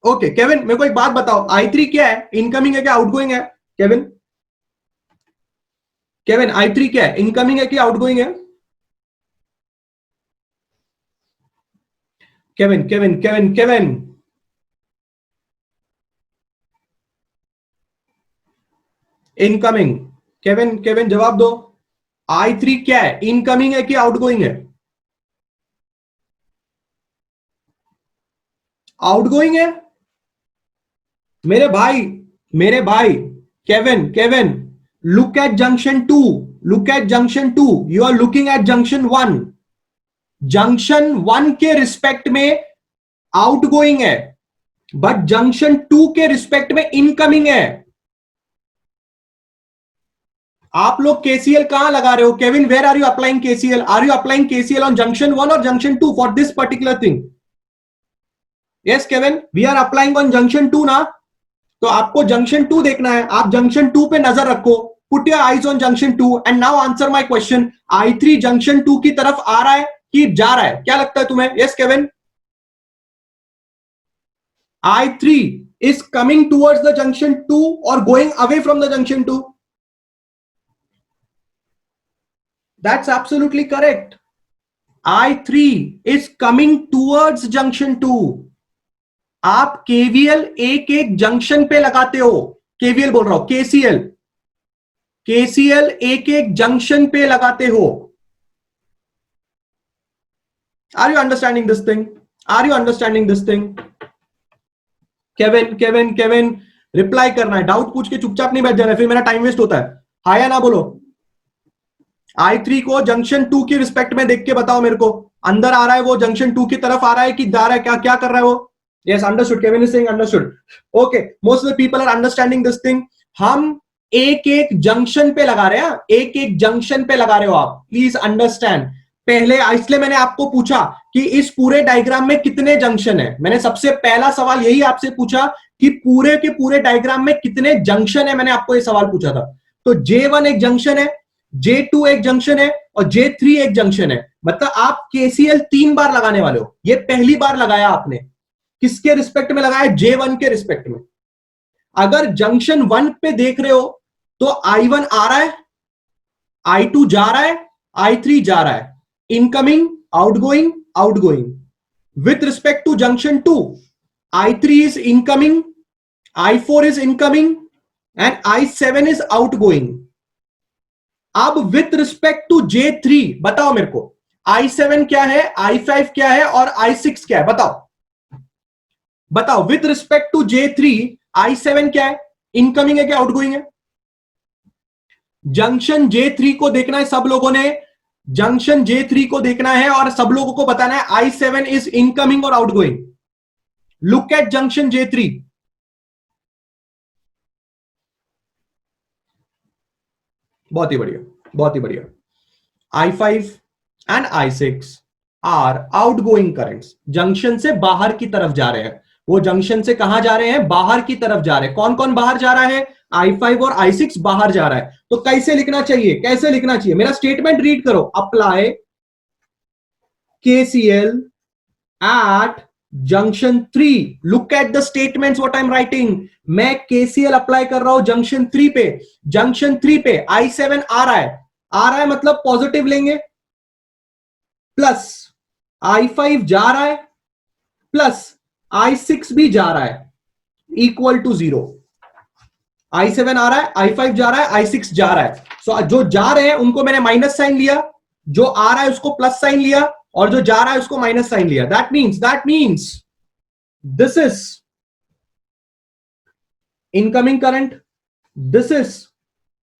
ओके केविन, मेरे को एक बात बताओ, I3 क्या है? इनकमिंग है क्या आउटगोइंग है? केविन, केविन I3 क्या है? इनकमिंग है कि आउटगोइंग है? Kevin, Kevin, Kevin, Kevin, incoming. Kevin Kevin जवाब दो, I3 क्या है, इनकमिंग है कि आउटगोइंग है? आउटगोइंग है मेरे भाई। Kevin Kevin, look at junction 2, look at junction 2, you are looking at junction 1। Junction 1 के रिस्पेक्ट में आउटगोइंग है, बट जंक्शन 2 के रिस्पेक्ट में इनकमिंग है। आप लोग केसीएल कहां लगा रहे हो? Kevin, where are you applying KCL? Are you applying KCL on junction 1 और junction 2 for this particular thing? Yes Kevin, we are applying on junction 2 ना। तो आपको जंक्शन 2 देखना है, आप जंक्शन 2 पे नजर रखो। Put your eyes on junction 2 and now answer my question. I3 junction 2 की तरफ आ रहा है कि जा रहा है? क्या लगता है तुम्हें? Yes Kevin, I3 is coming towards the junction 2 or going away from the junction 2? That's absolutely correct. I3 is coming towards junction 2. आप केवीएल एक एक जंक्शन पे लगाते हो। केवीएल बोल रहा हूं, केसीएल, केसीएल एक एक जंक्शन पे लगाते हो। Are you understanding this thing? Are you understanding this thing? Kevin Kevin Kevin, reply करना है, डाउट पूछ के चुपचाप नहीं बैठ जाना, फिर मेरा टाइम वेस्ट होता है। हाँ या ना बोलो। I3 को जंक्शन 2 की रिस्पेक्ट में देख के बताओ मेरे को, अंदर आ रहा है वो जंक्शन 2 की तरफ आ रहा है कि जा रहा है? क्या क्या कर रहा है वो? Yes, understood. Kevin is saying understood. Okay, most of the people are understanding this thing. हम एक एक जंक्शन पे लगा रहे हैं, एक एक जंक्शन पे लगा रहे हो आप, प्लीज अंडरस्टैंड। पहले इसलिए मैंने आपको पूछा कि इस पूरे डायग्राम में कितने जंक्शन है। मैंने सबसे पहला सवाल यही आपसे पूछा कि पूरे के पूरे डायग्राम में कितने जंक्शन है, मैंने आपको ये सवाल पूछा था। तो J1 एक जंक्शन है, J2 एक जंक्शन है और J3 एक जंक्शन है। मतलब आप KCL 3 बार लगाने वाले हो। ये पहली बार लगाया आपने, किसके रिस्पेक्ट में लगाया? J1 के रिस्पेक्ट में। अगर जंक्शन 1 पे देख रहे हो तो I1 आ रहा है, I2 जा रहा है, I3 जा रहा है, incoming, outgoing, outgoing. With respect to junction 2, I3 is incoming, I4 is incoming and I7 is outgoing. अब विथ रिस्पेक्ट टू J3 बताओ मेरे को, I7 क्या है, I5 क्या है और I6 क्या है? बताओ बताओ, with respect to J3 I7 क्या है, इनकमिंग है क्या आउटगोइंग है? जंक्शन J3 को देखना है सब लोगों ने, जंक्शन J3 को देखना है और सब लोगों को बताना है I7 इज इनकमिंग और outgoing. Look at junction J3। बहुत ही बढ़िया, बहुत ही बढ़िया। I5 and I6 are outgoing currents, junction से बाहर की तरफ जा रहे हैं। वो जंक्शन से कहां जा रहे हैं? बाहर की तरफ जा रहे हैं। कौन कौन बाहर जा रहा है? I5 और I6 बाहर जा रहा है। तो कैसे लिखना चाहिए, कैसे लिखना चाहिए? मेरा स्टेटमेंट रीड करो। Apply KCL at junction 3। look at the statements what I'm writing। मैं KCL अप्लाई कर रहा हूं जंक्शन 3 पे। जंक्शन 3 पे I7 आ रहा है, आ रहा है मतलब पॉजिटिव लेंगे, प्लस I5 जा रहा है, प्लस I6 भी जा रहा है, इक्वल टू 0। I7 आ रहा है, I5 जा रहा है, I6 जा रहा है। सो जो जा रहे हैं उनको मैंने माइनस साइन लिया, जो आ रहा है उसको प्लस साइन लिया और जो जा रहा है उसको माइनस साइन लिया। That means this is incoming current, this is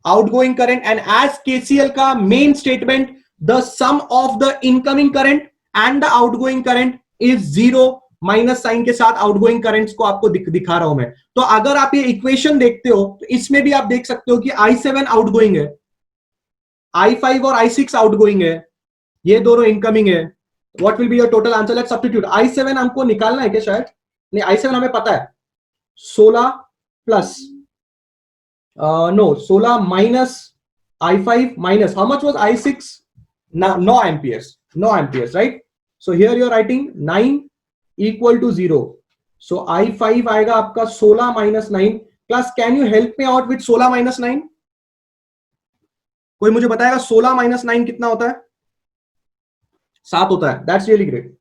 outgoing current and as KCL का main statement, the sum of the incoming current and the outgoing current is 0। Minus sign के साथ आउटगोइंग करंट्स को आपको दिखा रहा हूं मैं। तो अगर आप ये इक्वेशन देखते हो तो इसमें भी आप देख सकते हो कि I7 आउटगोइंग है, I5 और I6 आउटगोइंग है, ये दोनों इनकमिंग है। What will be your total answer? Let's substitute. I7 हमको निकालना है क्या? शायद नहीं, I7 हमें पता है 16 plus no 16 minus I5 minus how much was I6? 9 amperes, 9 amperes, right? So here you are writing 9 equal to 0। So I5 आएगा आपका 16 minus 9 plus, can you help me out with 16 minus 9? कोई मुझे बताएगा 16 minus 9 कितना होता है? 7 होता है। That's really great.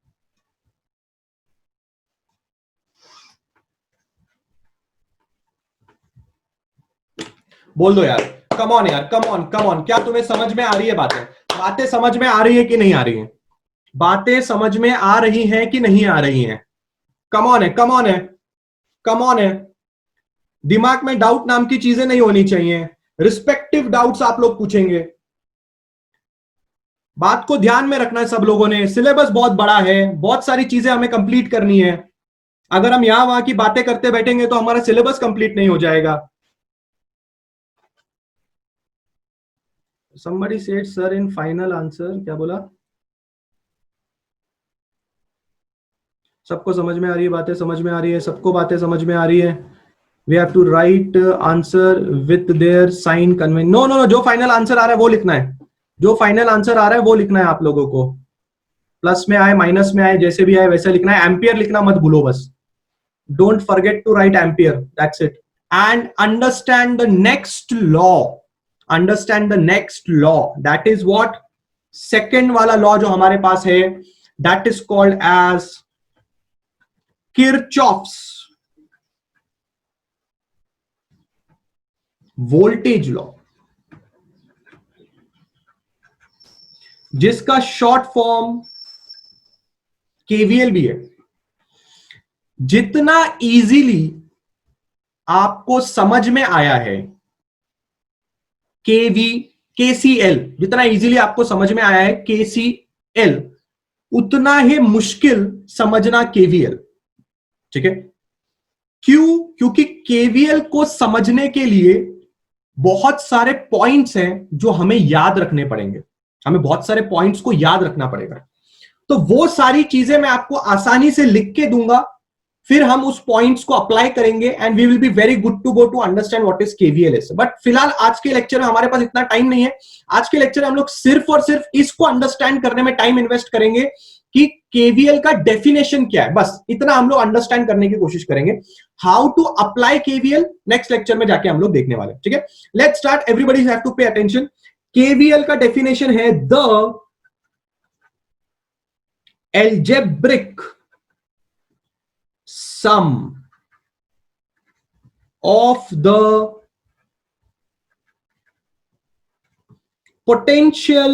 बोल दो यार, कम ऑन यार, कम ऑन कम ऑन। क्या तुम्हें समझ में आ रही है बातें? बातें समझ में आ रही है कि नहीं आ रही है? बातें समझ में आ रही हैं कि नहीं आ रही हैं? कम ऑन है, कम ऑन है, कम ऑन है। दिमाग में डाउट नाम की चीजें नहीं होनी चाहिए। रिस्पेक्टिव डाउट्स आप लोग पूछेंगे। बात को ध्यान में रखना है सब लोगों ने। सिलेबस बहुत बड़ा है, बहुत सारी चीजें हमें कंप्लीट करनी है। अगर हम यहां वहां की बातें करते बैठेंगे तो हमारा सिलेबस कंप्लीट नहीं हो जाएगा। somebody said sir in final answer, क्या बोला? सबको समझ में आ रही है? बातें समझ में आ रही है? सबको बातें समझ में आ रही है? We have to write answer with their sign convention. No no no, जो फाइनल आंसर आ रहा है वो लिखना है। जो फाइनल आंसर आ रहा है वो लिखना है आप लोगों को। प्लस में आए, माइनस में आए, जैसे भी आए वैसे लिखना है। एम्पियर लिखना मत भूलो बस। Don't forget to write ampere, that's it. And understand the next law. Understand the next law, that is what? Second वाला लॉ जो हमारे पास है, that is called as Kirchhoff's voltage law, जिसका शॉर्ट फॉर्म केवीएल भी है। जितना easily आपको समझ में आया है केसीएल, जितना इजीली आपको समझ में आया है केसीएल, उतना ही मुश्किल समझना केवीएल। ठीक है? क्यों? क्योंकि केवीएल को समझने के लिए बहुत सारे पॉइंट्स हैं जो हमें याद रखने पड़ेंगे। हमें बहुत सारे पॉइंट्स को याद रखना पड़ेगा। तो वो सारी चीजें मैं आपको आसानी से लिख के दूंगा, फिर हम उस पॉइंट्स को अप्लाई करेंगे and we will be very good to go to understand what is KVL is. But फिलहाल आज के लेक्चर में हमारे पास इतना टाइम नहीं है। आज के लेक्चर में हम लोग सिर्फ और सिर्फ इसको अंडरस्टैंड करने में टाइम इन्वेस्ट करेंगे कि केवीएल का डेफिनेशन क्या है। बस इतना हम लोग अंडरस्टैंड करने की कोशिश करेंगे। How to apply KVL next lecture में जाके हम लोग देखने वाले हैं। ठीक है? Let's start, everybody have to pay attention. KVL का डेफिनेशन है the algebraic sum of the potential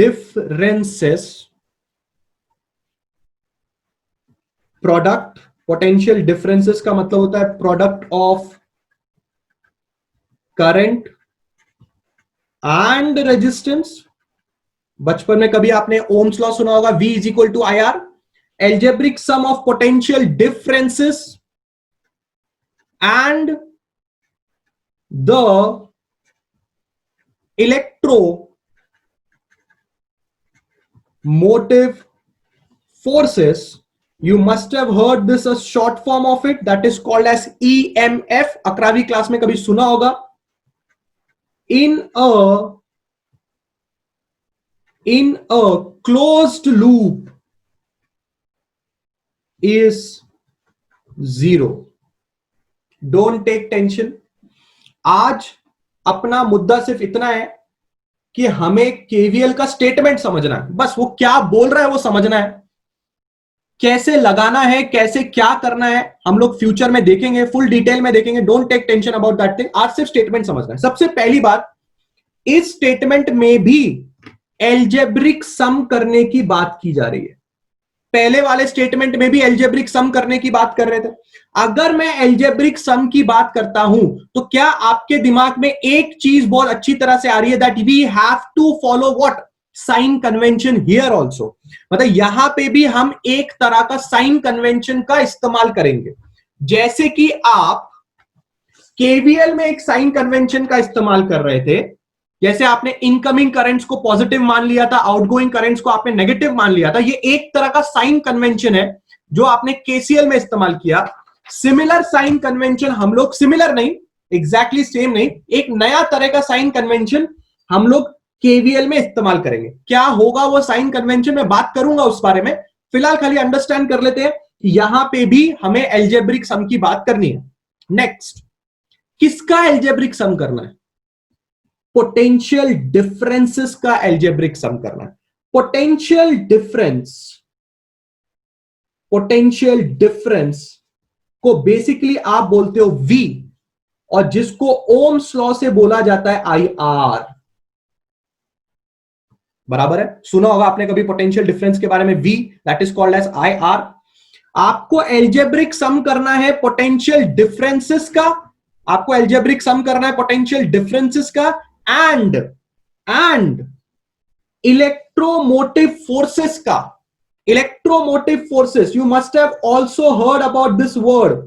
differences product. Potential differences का मतलब होता है product of current and resistance. बचपन में कभी आपने ओम्स लॉ सुना होगा, V is equal to I R. Algebraic sum of potential differences and the electromotive forces. You must have heard this, a short form of it, that is called as EMF. 11वीं class में कभी सुना होगा। in a closed loop is zero. Don't take tension. आज अपना मुद्दा सिर्फ इतना है कि हमें केवीएल का स्टेटमेंट समझना है। बस वो क्या बोल रहा है वो समझना है। कैसे लगाना है, कैसे क्या करना है, हम लोग फ्यूचर में देखेंगे, फुल डिटेल में देखेंगे। Don't take tension about that thing. आज सिर्फ स्टेटमेंट समझना है। सबसे पहली बात, इस स्टेटमेंट में भी एल्जेब्रिक सम करने की बात की जा रही है। पहले वाले स्टेटमेंट में भी एल्जेब्रिक सम करने की बात कर रहे थे। अगर मैं एल्जेब्रिक सम की बात करता हूं तो क्या आपके दिमाग में एक चीज बहुत अच्छी तरह से आ रही है, that we have to follow what? Sign convention here also. मतलब यहां पे भी हम एक तरह का साइन कन्वेंशन का इस्तेमाल करेंगे। जैसे कि आप केवीएल में एक साइन कन्वेंशन का इस्तेमाल कर रहे थे, जैसे आपने इनकमिंग करंट्स को पॉजिटिव मान लिया था, आउटगोइंग करंट्स को आपने नेगेटिव मान लिया था। ये एक तरह का साइन कन्वेंशन है जो आपने केसीएल में इस्तेमाल किया। सिमिलर साइन कन्वेंशन हम लोग, सिमिलर नहीं, एग्जैक्टली सेम नहीं, एक नया तरह का साइन कन्वेंशन हम लोग केवीएल में इस्तेमाल करेंगे। क्या होगा वो साइन कन्वेंशन, मैं बात करूंगा उस बारे में। फिलहाल खाली अंडरस्टैंड कर लेते हैं कि यहां पे भी हमें एल्जेब्रिक सम की बात करनी है। नेक्स्ट, किसका एल्जेब्रिक सम करना है? पोटेंशियल डिफरेंसेस का एल्जेब्रिक सम करना है। पोटेंशियल डिफरेंस को बेसिकली आप बोलते हो V, और जिसको ओम्स लॉ से बोला जाता है IR। बराबर है, सुना होगा आपने कभी पोटेंशियल डिफरेंस के बारे में, V that is called as IR। आपको एल्जेब्रिक सम करना है पोटेंशियल डिफरेंसेस का, आपको एल्जेब्रिक सम करना है पोटेंशियल डिफरेंसेस का एंड इलेक्ट्रोमोटिव फोर्सेस का। Electromotive forces, you must have also heard about this word,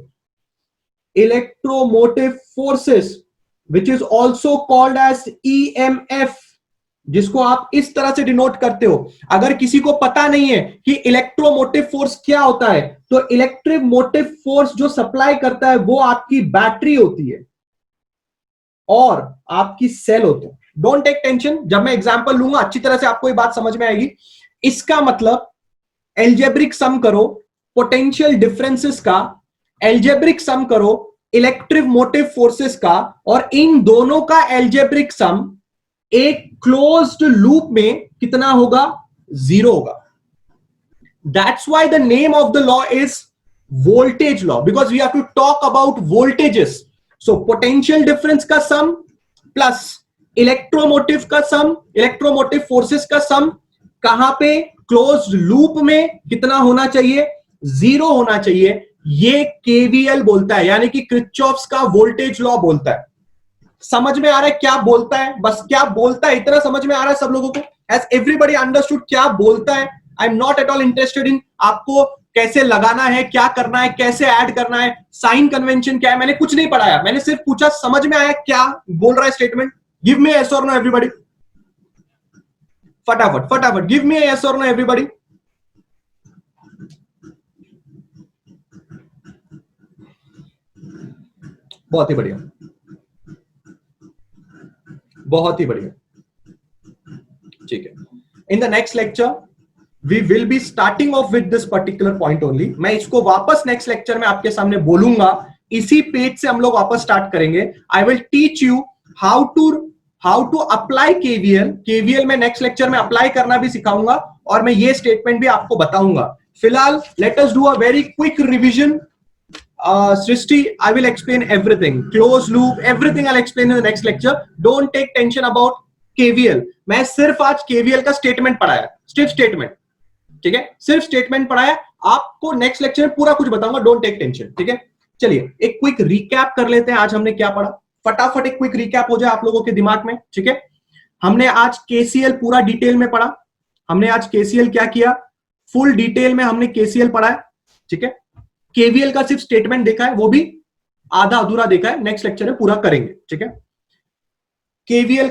electromotive forces which is also called as EMF, जिसको आप इस तरह से डिनोट करते हो। अगर किसी को पता नहीं है कि इलेक्ट्रोमोटिव फोर्स क्या होता है, तो इलेक्ट्रिक मोटिव फोर्स जो सप्लाई करता है वो आपकी बैटरी होती है और आपकी सेल होती है। डोंट टेक टेंशन, जब मैं एग्जांपल लूंगा अच्छी तरह से आपको ये बात समझ में आएगी। इसका मतलब एल्जेब्रिक सम करो पोटेंशियल डिफरेंसेस का, एल्जेब्रिक सम करो इलेक्ट्रिक मोटिव फोर्सेस का, और इन दोनों का एल्जेब्रिक सम एक क्लोज्ड लूप में कितना होगा? 0 होगा। That's why the name of the law is voltage law, because we have to talk about voltages. So potential difference का सम प्लस इलेक्ट्रोमोटिव का सम, इलेक्ट्रोमोटिव फोर्सेस का सम कहां पे? क्लोज्ड लूप में कितना होना चाहिए? 0 होना चाहिए। ये KVL बोलता है, यानी कि किरचॉफ्स का वोल्टेज लॉ बोलता है। समझ में आ रहा है क्या बोलता है? बस क्या बोलता है इतना समझ में आ रहा है सब लोगों को? Has everybody understood क्या बोलता है? I am not at all interested in आपको कैसे लगाना है, क्या करना है, कैसे ऐड करना है, साइन कन्वेंशन क्या है, मैंने कुछ नहीं पढ़ाया। मैंने सिर्फ पूछा समझ में आया क्या बोल रहा है statement? Give me yes or no everybody, फटाफट फटाफट give me yes or no everybody। बहुत ही बढ़िया, बहुत ही बढ़िया, ठीक है। In the next lecture we will be starting off with this particular point only. मैं इसको वापस नेक्स्ट लेक्चर में आपके सामने बोलूंगा, इसी पेज से हम लोग वापस स्टार्ट करेंगे। I will teach you how to apply KVL में नेक्स्ट लेक्चर में अप्लाई करना भी सिखाऊंगा, और मैं ये स्टेटमेंट भी आपको बताऊंगा। फिलहाल let us do a very quick revision. Srishti, I will explain everything, closed loop, everything I'll explain in the next lecture. Don't take tension about KVL. मैं सिर्फ आज KVL का स्टेटमेंट पढ़ाया, सिर्फ स्टेटमेंट, ठीक है, सिर्फ स्टेटमेंट पढ़ाया। आपको नेक्स्ट लेक्चर में पूरा कुछ बताऊंगा, डोंट टेक टेंशन, ठीक है। चलिए एक क्विक रिकैप कर लेते हैं, आज हमने क्या पढ़ा। फटाफट एक क्विक रिकैप हो जाए आप लोगों के दिमाग में, ठीक है। हमने आज KCL पूरा डिटेल में पढ़ा। हमने आज KCL क्या किया, फुल डिटेल में हमने KCL पढ़ा है, ठीक है। KVL का सिर्फ स्टेटमेंट देखा है, वो भी आधा अधूरा देखा है, नेक्स्ट लेक्चर में पूरा करेंगे, ठीक है। KCL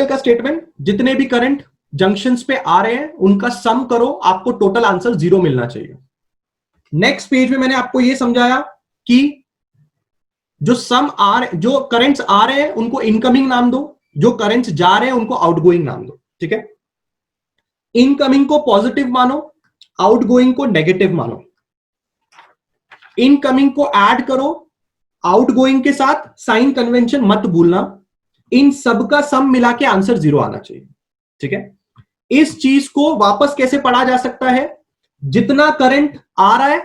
का स्टेटमेंट, जितने भी करंट जंक्शंस पे आ रहे हैं उनका सम करो, आपको टोटल आंसर 0 मिलना चाहिए। नेक्स्ट पेज में मैंने आपको यह समझाया कि जो करंट्स आ रहे हैं उनको इनकमिंग नाम दो, जो करंट्स जा रहे हैं उनको आउटगोइंग नाम दो, ठीक है। इनकमिंग को पॉजिटिव मानो, आउटगोइंग को नेगेटिव मानो। इनकमिंग को ऐड करो आउटगोइंग के साथ, साइन कन्वेंशन मत भूलना। इन सब का सम मिला के आंसर 0 आना चाहिए, ठीक है। इस चीज को वापस कैसे पढ़ा जा सकता है? जितना करंट आ रहा है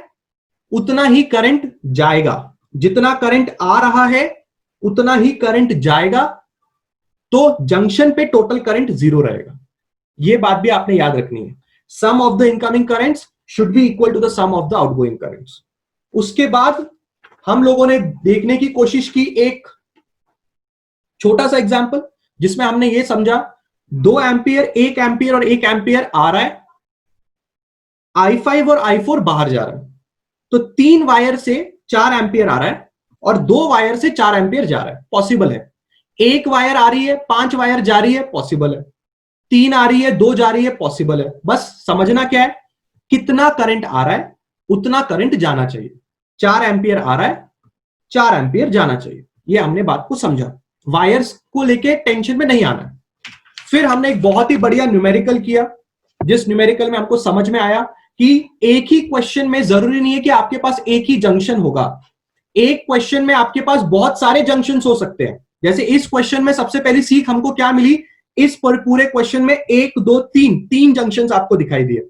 उतना ही करंट जाएगा, जितना करंट आ रहा है उतना ही करंट जाएगा, तो जंक्शन पे टोटल करंट 0 रहेगा। यह बात भी आपने याद रखनी है। Sum of the incoming currents should be equal to the sum of the outgoing currents. उसके बाद हम लोगों ने देखने की कोशिश की एक छोटा सा एग्जांपल, जिसमें हमने ये समझा 2 एम्पियर, 1 एम्पियर और 1 एम्पियर आ रहा है, I5 और I4 बाहर जा रहा है, तो 3 वायर से 4 एम्पियर आ रहा है और 2 वायर से 4 एम्पियर जा रहा है, पॉसिबल है। 1 वायर आ रही है, 5 वायर जा रही है, पॉसिबल है। 3 आ रही है, 2 जा रही है, पॉसिबल है। बस समझना क्या है, कितना करंट आ रहा है उतना करंट जाना चाहिए। 4 एम्पियर आ रहा है, 4 एम्पियर जाना चाहिए। ये हमने बात को समझा, वायर्स को लेके टेंशन में नहीं आना। फिर हमने एक बहुत ही बढ़िया न्यूमेरिकल किया, जिस न्यूमेरिकल में हमको समझ में आया कि एक ही क्वेश्चन में जरूरी नहीं है कि आपके पास एक ही जंक्शन होगा। एक क्वेश्चन में आपके पास बहुत सारे जंक्शंस हो सकते हैं। जैसे इस क्वेश्चन में सबसे पहली सीख हमको क्या मिली, इस पूरे क्वेश्चन में 1 2 3 जंक्शंस आपको दिखाई दिए,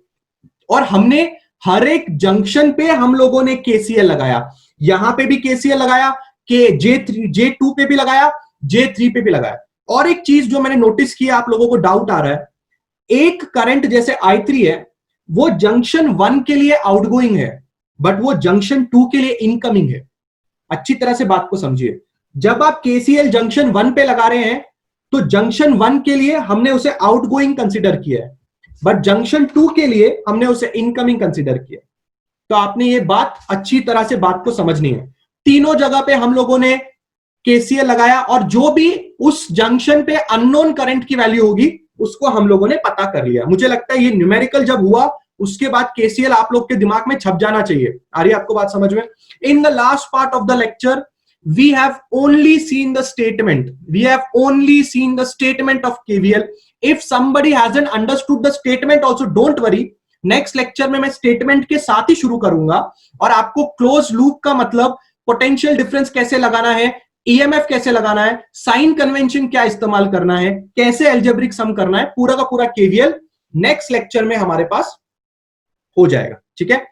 और हमने हर एक जंक्शन पे हम लोगों ने KCL लगाया। यहां पे भी KCL लगाया, के J2 पे भी लगाया, J3 पे भी लगाया। और एक चीज जो मैंने नोटिस किया, आप लोगों को डाउट आ रहा है, एक करंट जैसे I3 है, वो जंक्शन 1 के लिए आउटगोइंग है, बट वो जंक्शन 2 के लिए इनकमिंग है। अच्छी तरह से बात को समझिए। जब आप KCL जंक्शन 1 पे लगा रहे हैं तो जंक्शन 1 के लिए हमने उसे आउटगोइंग कंसीडर किया है, बट जंक्शन 2 के लिए हमने उसे इनकमिंग कंसीडर किया। तो आपने ये बात अच्छी तरह से बात को समझनी है। तीनों जगह पे हम लोगों ने KCL लगाया और जो भी उस जंक्शन पे अननोन करंट की वैल्यू होगी उसको हम लोगों ने पता कर लिया। मुझे लगता है ये न्यूमेरिकल जब हुआ उसके बाद KCL आप लोग के दिमाग में छप जाना चाहिए। आ रही है आपको बात समझ में? In the last part of the lecture we have only seen the statement of KVL. If somebody hasn't understood the statement also, don't worry, next lecture में मैं स्टेटमेंट के साथ ही शुरू करूंगा और आपको क्लोज लूप का मतलब, पोटेंशियल डिफरेंस कैसे लगाना है, ईएमएफ कैसे लगाना है, साइन कन्वेंशन क्या इस्तेमाल करना है, कैसे एल्जेब्रिक सम करना है, पूरा का पूरा केवीएल नेक्स्ट लेक्चर में हमारे पास हो जाएगा। ठीक है,